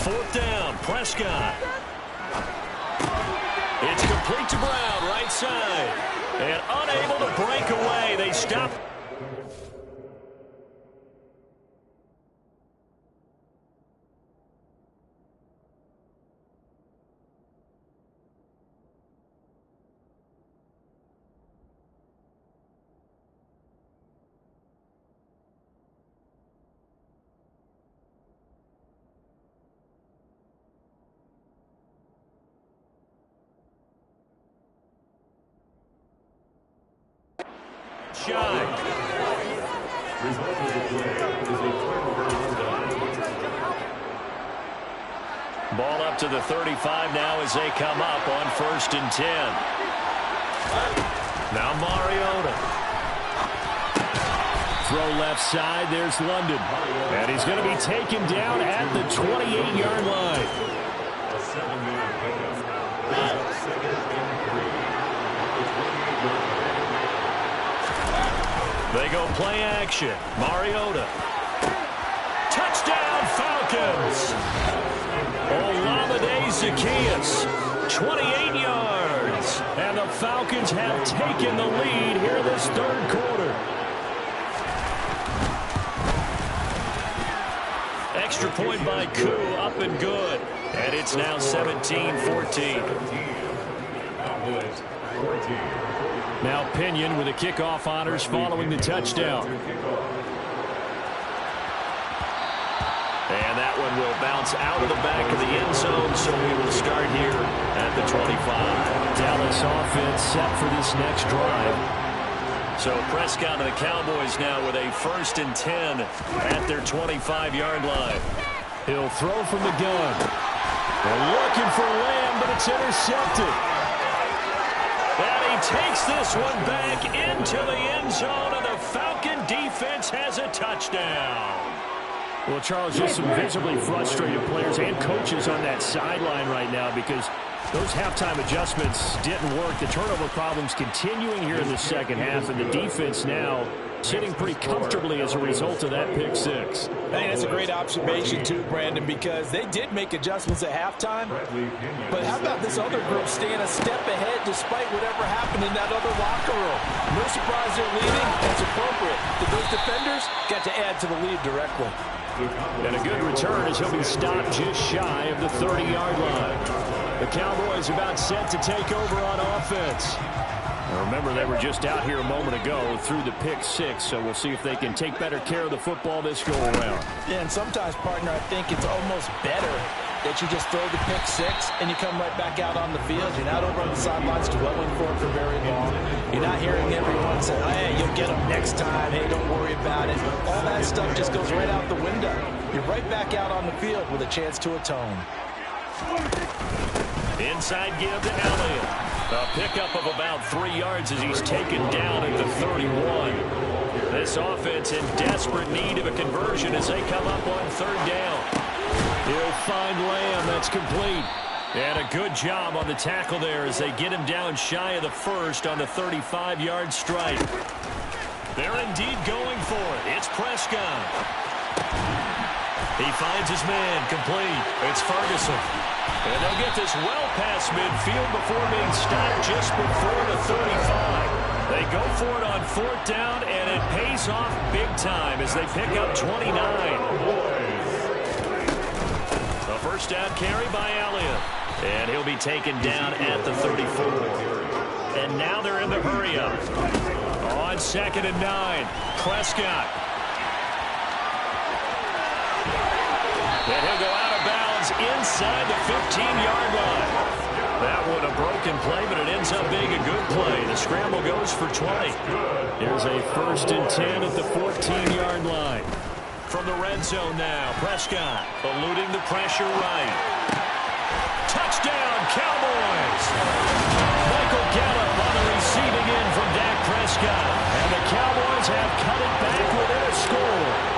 4th down, Prescott. It's complete to Brown, right side. And unable to break away. They stop. Ball up to the 35 now as they come up on 1st and 10. Now Mariota. Throw left side, there's London. And he's going to be taken down at the 28-yard line. They go play action. Mariota. Touchdown Falcons. Olamide Zaccheaus, 28 yards. And the Falcons have taken the lead here this third quarter. Extra point by Koo, up and good. And it's now 17-14. Now Pinion with the kickoff honors following the touchdown. And that one will bounce out of the back of the end zone, so we will start here at the 25. Dallas offense set for this next drive. So Prescott and the Cowboys now with a 1st and 10 at their 25-yard line. He'll throw from the gun. They're looking for Lamb, but it's intercepted. And he takes this one back into the end zone, and the Falcon defense has a touchdown. Well, Charles, just some visibly frustrated players and coaches on that sideline right now because those halftime adjustments didn't work. The turnover problems continuing here in the second half, and the defense now sitting pretty comfortably as a result of that pick six. I think that's a great observation, too, Brandon, because they did make adjustments at halftime. But how about this other group staying a step ahead despite whatever happened in that other locker room? No surprise they're leading. That's appropriate. But those defenders got to add to the lead directly. And a good return as he'll be stopped just shy of the 30-yard line. The Cowboys about set to take over on offense. Now remember, they were just out here a moment ago through the pick six, so we'll see if they can take better care of the football this go-around. Yeah, and sometimes, partner, I think it's almost better that you just throw the pick six and you come right back out on the field. You're not over on the sidelines dwelling for it for very long. You're not hearing everyone say, hey, you'll get them next time. Hey, don't worry about it. All that stuff just goes right out the window. You're right back out on the field with a chance to atone. Inside give to Elliott. A pickup of about 3 yards as he's taken down at the 31. This offense in desperate need of a conversion as they come up on 3rd down. He'll find Lamb. That's complete. And a good job on the tackle there as they get him down shy of the first on the 35-yard strike. They're indeed going for it. It's Prescott. He finds his man, complete. It's Ferguson. And they'll get this well past midfield before being stopped just before the 35. They go for it on 4th down, and it pays off big time as they pick up 29. A first down carry by Elliott. And he'll be taken down at the 34. And now they're in the hurry-up. On 2nd and 9, Prescott. And he'll go out of bounds inside the 15-yard line. That one a broken play, but it ends up being a good play. The scramble goes for 20. Here's a 1st and 10 at the 14-yard line. From the red zone now, Prescott eluding the pressure right. Touchdown, Cowboys! Michael Gallup on the receiving end from Dak Prescott. And the Cowboys have cut it back within a score.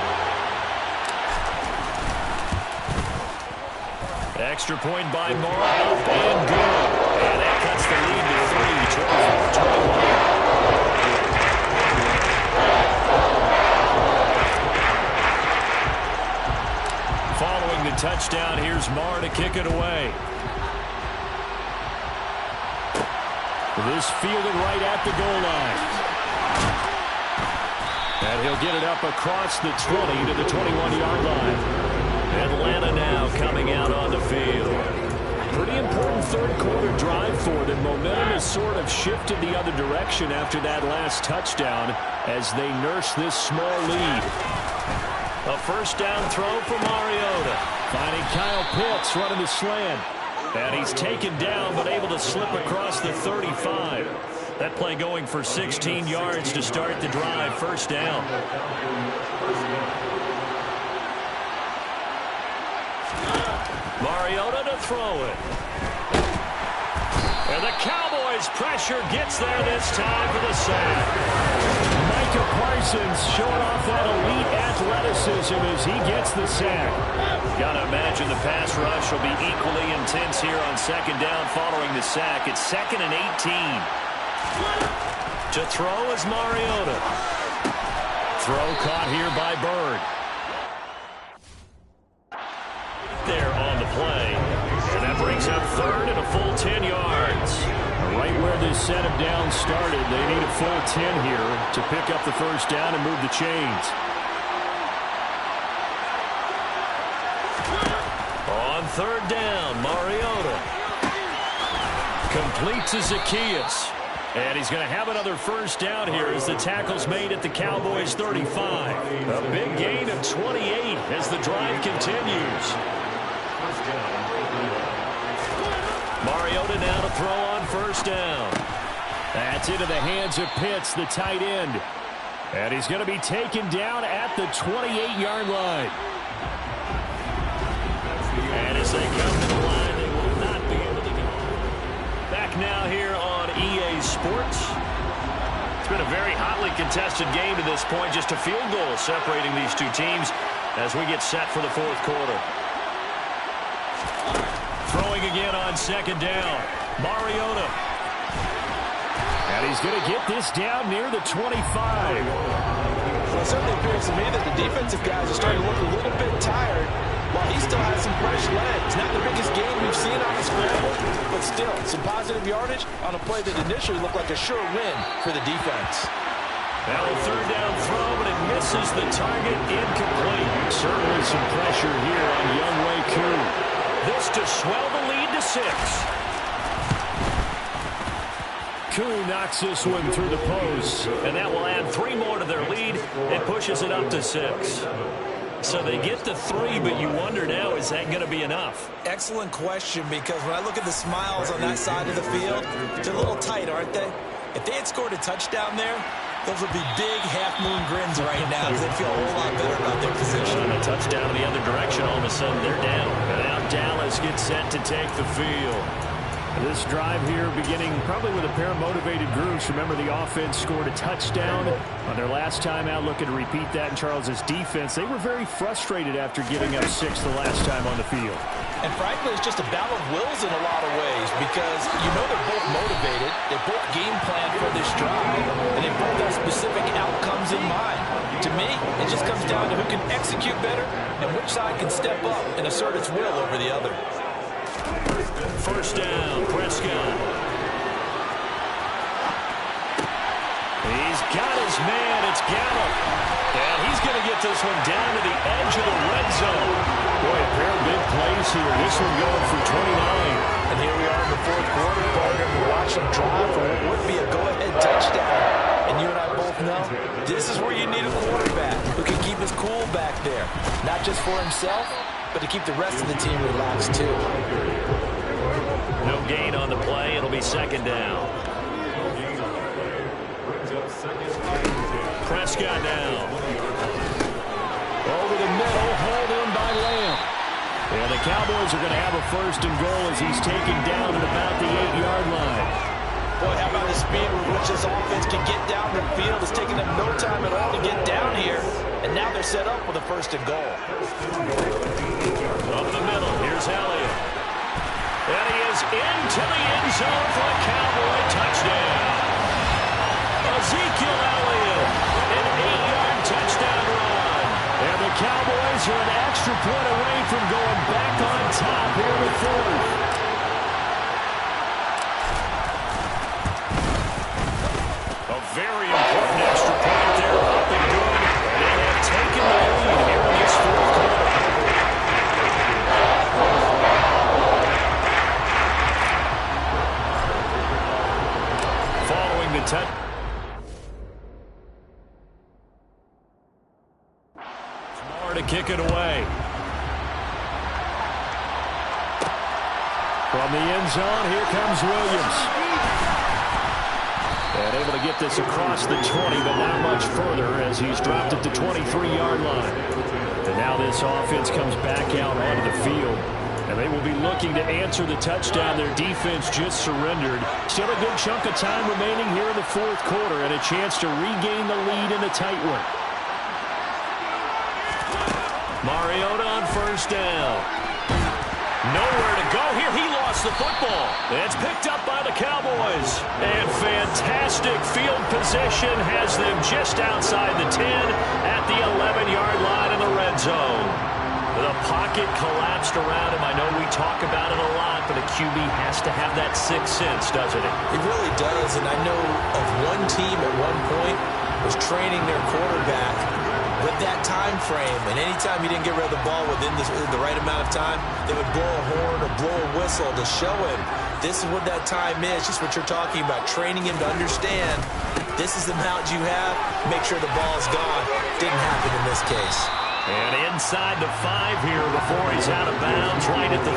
Extra point by Morrow, and good. And that cuts the lead to 24-21. Following the touchdown, here's Marr to kick it away. This fielded right at the goal line. And he'll get it up across the 20 to the 21-yard line. Atlanta now coming out on the field. Pretty important third-quarter drive for them. Momentum has sort of shifted the other direction after that last touchdown as they nurse this small lead. A first down throw for Mariota. Finding Kyle Pitts running the slant. And he's taken down but able to slip across the 35. That play going for 16 yards to start the drive. First down. Mariota to throw it. And the Cowboys' pressure gets there this time for the sack. Micah Parsons showing off that elite athleticism as he gets the sack. Got to imagine the pass rush will be equally intense here on 2nd down following the sack. It's 2nd and 18. To throw is Mariota. Throw caught here by Bird. There on the play. And that brings up 3rd and a full 10 yards. Right where this set of downs started, they need a full 10 here to pick up the first down and move the chains. On 3rd down, Mariota. Complete to Zacchaeus. And he's going to have another first down here as the tackle's made at the Cowboys' 35. A big gain of 28 as the drive continues. Mariota now to throw on first down. That's into the hands of Pitts, the tight end. And he's going to be taken down at the 28-yard line. And as they come to the line, they will not be able to go. Back now here on EA Sports. It's been a very hotly contested game to this point. Just a field goal separating these two teams as we get set for the 4th quarter. Throwing again on 2nd down. Mariota. And he's going to get this down near the 25. Well, it certainly appears to me that the defensive guys are starting to look a little bit tired while he still has some fresh legs. Not the biggest game we've seen on the scramble, but still some positive yardage on a play that initially looked like a sure win for the defense. Now a 3rd down throw, but it misses the target, incomplete. Certainly some pressure here on Younghoe Koo. This to swell the lead to 6. Koo knocks this one through the post. And that will add 3 more to their lead. It pushes it up to 6. So they get to 3, but you wonder now, is that going to be enough? Excellent question, because when I look at the smiles on that side of the field, they're a little tight, aren't they? If they had scored a touchdown there, those would be big half-moon grins right now because they feel a whole lot better about their position. And a touchdown in the other direction, all of a sudden they're down. And now Dallas gets set to take the field. This drive here beginning probably with a pair of motivated groups. Remember, the offense scored a touchdown on their last time out, looking to repeat that in Charles's defense. They were very frustrated after giving up 6 the last time on the field. And frankly, it's just a battle of wills in a lot of ways because you know they're both motivated, they both game plan for this drive, and they both have specific outcomes in mind. To me, it just comes down to who can execute better and which side can step up and assert its will over the other. First down, Prescott. He's got his man. It's Gallup. And he's going to get this one down to the edge of the red zone. Boy, a pair of big plays here. This one going for 29. And here we are in the fourth quarter, partner. We watch them drive for what would be a go-ahead touchdown. And you and I both know this is where you need a quarterback who can keep his cool back there. Not just for himself, but to keep the rest of the team relaxed too. No gain on the play. It'll be second down. Prescott now. Over the middle, hauled in by Lamb. And the Cowboys are going to have a first and goal as he's taken down at about the 8-yard line. Boy, how about the speed with which this offense can get down the field? It's taken them no time at all to get down here. And now they're set up with a first and goal. Up the middle, here's Elliott. And he is into the end zone for a Cowboy touchdown. Ezekiel Elliott, an 8-yard touchdown run. And the Cowboys are an extra point away from going back on top here in the fourth. A very important extra point there, up and good. They have taken the lead here in this fourth quarter. Following the touch. To kick it away. From the end zone, here comes Williams. And able to get this across the 20, but not much further as he's dropped at the 23-yard line. And now this offense comes back out onto the field. And they will be looking to answer the touchdown their defense just surrendered. Still a good chunk of time remaining here in the fourth quarter and a chance to regain the lead in a tight one. Mariota on first down. Nowhere to go here. He lost the football. It's picked up by the Cowboys. And fantastic field position has them just outside the 10 at the 11-yard line in the red zone. The pocket collapsed around him. I know we talk about it a lot, but a QB has to have that sixth sense, doesn't it? It really does, and I know of one team at one point was training their quarterback with that time frame, and anytime he didn't get rid of the ball within the right amount of time, they would blow a horn or blow a whistle to show him this is what that time is, just what you're talking about, training him to understand this is the amount you have, make sure the ball's gone. Didn't happen in this case. And inside the 5 here before he's out of bounds, right at the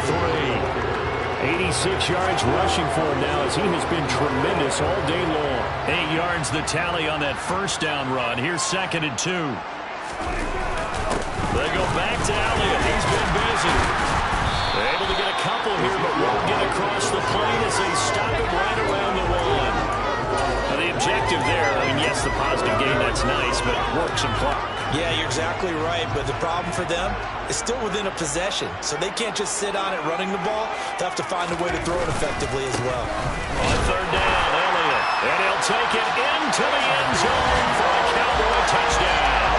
3. 86 yards rushing for him now as he has been tremendous all day long. 8 yards the tally on that first down run. Here's second and 2. They go back to Elliott. He's been busy. They're able to get a couple here, but won't get across the plane as they stop him right around the 1. Now the objective there, I mean, yes, the positive gain, that's nice, but work some clock. Yeah, you're exactly right, but the problem for them is still within a possession, so they can't just sit on it running the ball. They'll have to find a way to throw it effectively as well. On third down, Elliott, and he'll take it into the end zone for a Cowboy touchdown.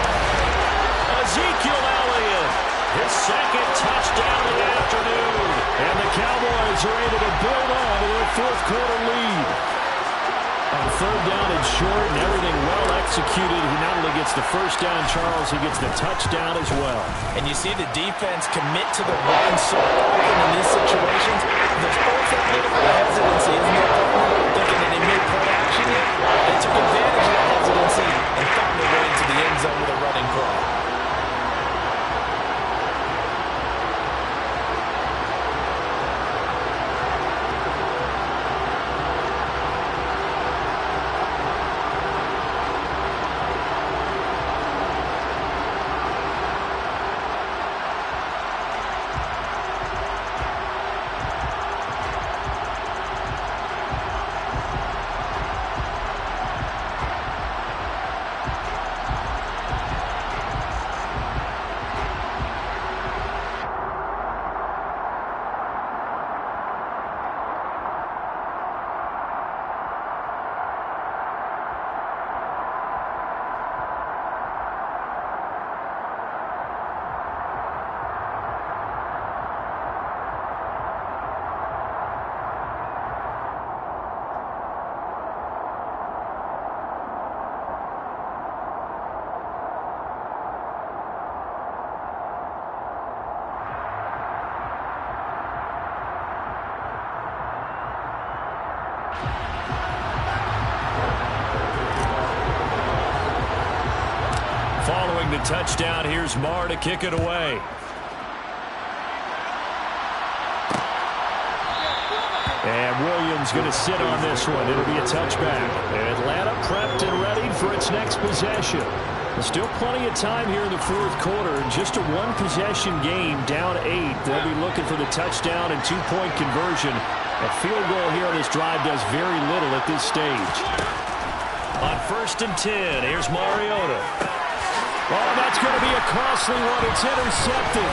Ezekiel Elliott, his second touchdown of the afternoon. And the Cowboys are able to build on to their fourth quarter lead. On third down and short and everything well executed, he not only gets the first down, Charles, he gets the touchdown as well. And you see the defense commit to the run so often in these situations. There's always that little bit of hesitancy, isn't there? Thinking that they may play action yet. They took advantage of that hesitancy and found their way into the end zone with a running play. the touchdown, here's Marr to kick it away. And Williams going to sit on this one. It'll be a touchback. Atlanta prepped and ready for its next possession. There's still plenty of time here in the fourth quarter. Just a one-possession game, down 8. They'll be looking for the touchdown and two-point conversion. A field goal here on this drive does very little at this stage. On 1st and 10, here's Mariota. Oh, that's going to be a costly one. It's intercepted.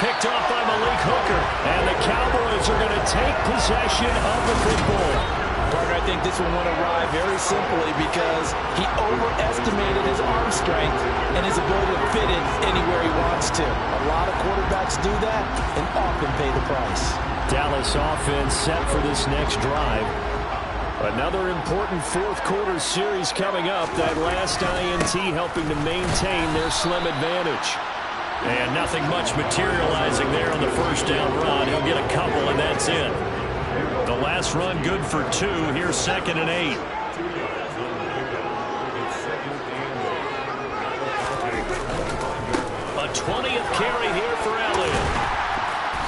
Picked off by Malik Hooker. And the Cowboys are going to take possession of the football. Parker, I think this one went awry very simply because he overestimated his arm strength and his ability to fit it anywhere he wants to. A lot of quarterbacks do that and often pay the price. Dallas offense set for this next drive. Another important fourth quarter series coming up. That last INT helping to maintain their slim advantage. And nothing much materializing there on the first down run. He'll get a couple, and that's it. The last run good for 2. Here's 2nd and 8. A 20th carry here for Elliott.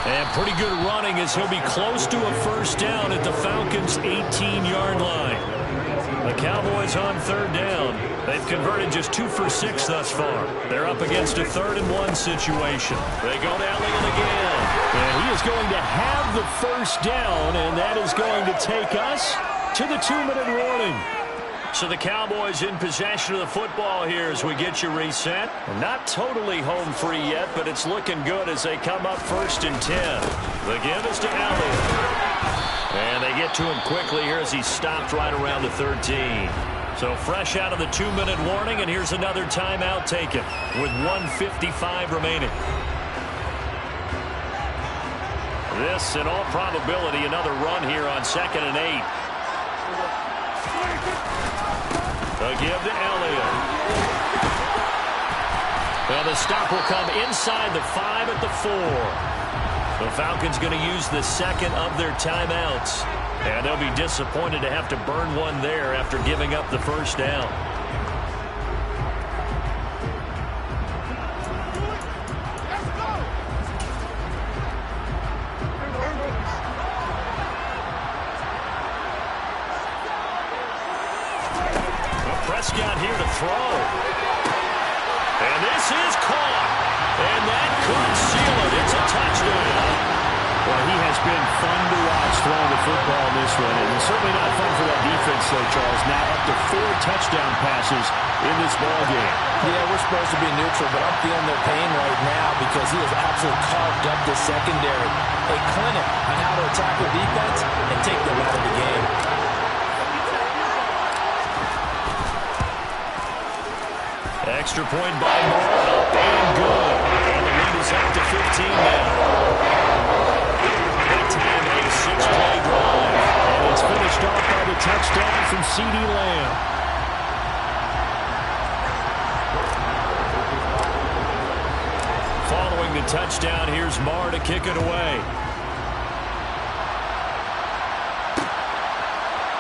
And pretty good running as he'll be close to a first down at the Falcons' 18-yard line. The Cowboys on 3rd down. They've converted just 2 for 6 thus far. They're up against a 3rd and 1 situation. They go to Elliott again. And he is going to have the first down, and that is going to take us to the 2-minute warning. So the Cowboys in possession of the football here as we get you reset. Not totally home free yet, but it's looking good as they come up 1st and 10. The give is to Elliott. And they get to him quickly here as he stopped right around the 13. So fresh out of the 2-minute warning, and here's another timeout taken with 1:55 remaining. This, in all probability, another run here on 2nd and 8. The give to Elliott. And the stop will come inside the 5 at the 4. The Falcons going to use the second of their timeouts. And they'll be disappointed to have to burn one there after giving up the first down. Prescott here to throw. And this is caught. And that could seal it. It's a touchdown. Well, he has been fun to watch throwing the football in this one. And certainly not fun for that defense, though, Charles. Now up to 4 touchdown passes in this ballgame. Yeah, we're supposed to be neutral, but I'm feeling their pain right now because he has absolutely carved up the secondary. A clinic on how to attack the defense and take them out of the game. Extra point by Moore, up and good. And the lead is up to 15 now. That time a 6-play drive. And it's finished off by the touchdown from CeeDee Lamb. Following the touchdown, here's Marr to kick it away.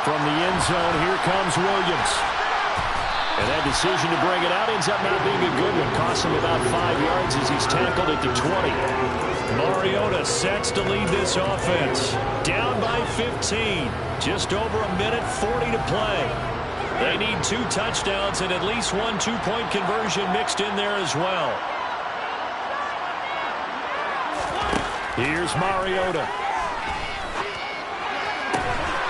From the end zone, here comes Williams. And that decision to bring it out ends up not being a good one. Costs him about 5 yards as he's tackled at the 20. Mariota sets to lead this offense. Down by 15. Just over a minute 40 to play. They need 2 touchdowns and at least 1 2-point conversion mixed in there as well. Here's Mariota.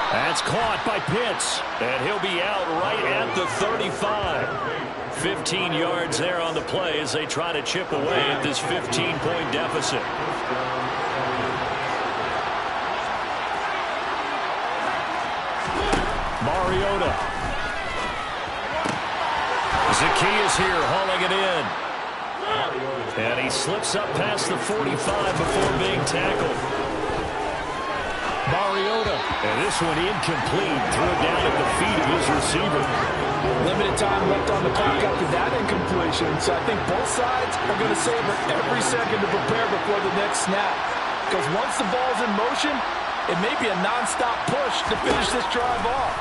That's caught by Pitts, and he'll be out right at the 35. 15 yards there on the play as they try to chip away at this 15-point deficit. Mariota. Zacchaeus here hauling it in. And he slips up past the 45 before being tackled. Mariota. And this one incomplete. Threw it down at the feet of his receiver. Limited time left on the clock after that incompletion. So I think both sides are going to savor every second to prepare before the next snap. Because once the ball's in motion, it may be a non-stop push to finish this drive off.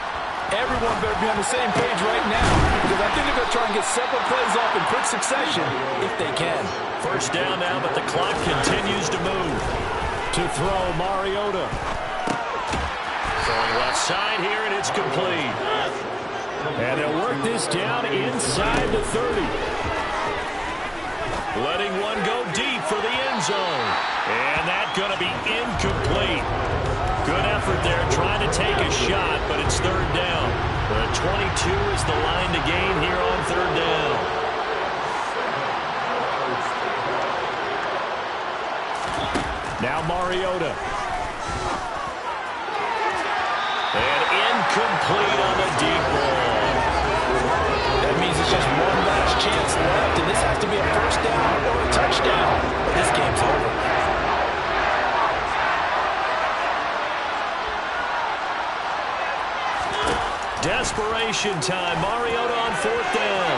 Everyone better be on the same page right now, because I think they're going to try and get several plays off in quick succession if they can. First down now, but the clock continues to move. To throw, Mariota. Throwing left side here, and it's complete. And they'll work this down inside the 30. Letting one go deep for the end zone. And that's going to be incomplete. Good effort there trying to take a shot, but it's third down. The 22 is the line to gain here on third down. Now Mariota. And incomplete on the deep ball. That means it's just one last chance left, and this has to be a first down or a touchdown. This game's over. Desperation time. Mariota on fourth down.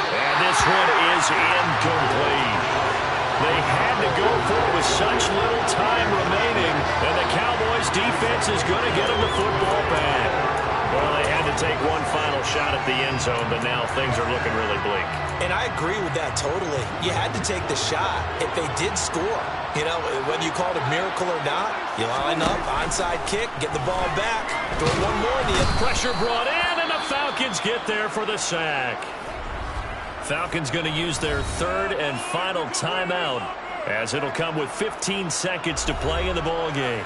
And this one is incomplete. They had to go for it with such little time remaining, and the Cowboys' defense is going to get them the football back. Well, they had to take one final shot at the end zone, but now things are looking really bleak. And I agree with that totally. You had to take the shot if they did score. You know, whether you call it a miracle or not, you line up, onside kick, get the ball back, throw one more in the end. Pressure brought in, and the Falcons get there for the sack. Falcons going to use their third and final timeout, as it'll come with 15 seconds to play in the ball game.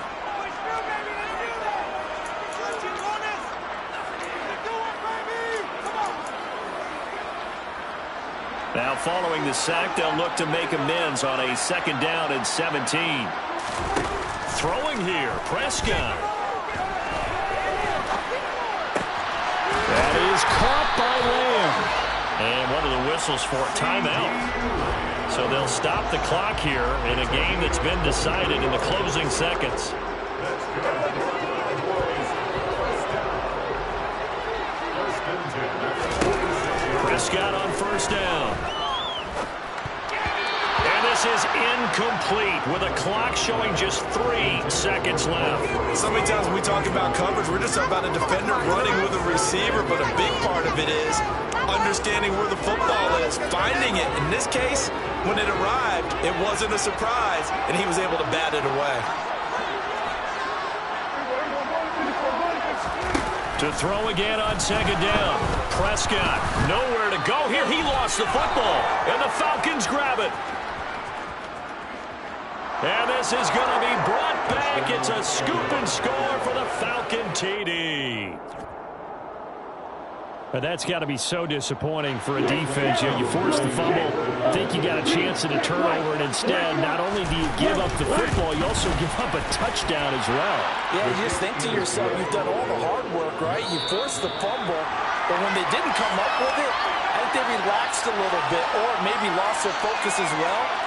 Now following the sack, they'll look to make amends on a second down and 17. Throwing here, Prescott. That is caught by Lamb. And one of the whistles for a timeout. So they'll stop the clock here in a game that's been decided in the closing seconds. Prescott on first down. And this is incomplete with a clock showing just 3 seconds left. So many times when we talk about coverage, we're just talking about a defender running with a receiver, but a big part of it is understanding where the football is, finding it. In this case, when it arrived, it wasn't a surprise, and he was able to bat it away. To throw again on second down. Prescott, nowhere to go here. He lost the football, and the Falcons grab it. And this is going to be brought back. It's a scoop and score for the Falcon TD. But that's got to be so disappointing for a defense. You force the fumble, think you got a chance at a turnover, and instead, not only do you give up the football, you also give up a touchdown as well. Yeah, you just think to yourself, you've done all the hard work, right? You forced the fumble, but when they didn't come up with it, I think they relaxed a little bit or maybe lost their focus as well.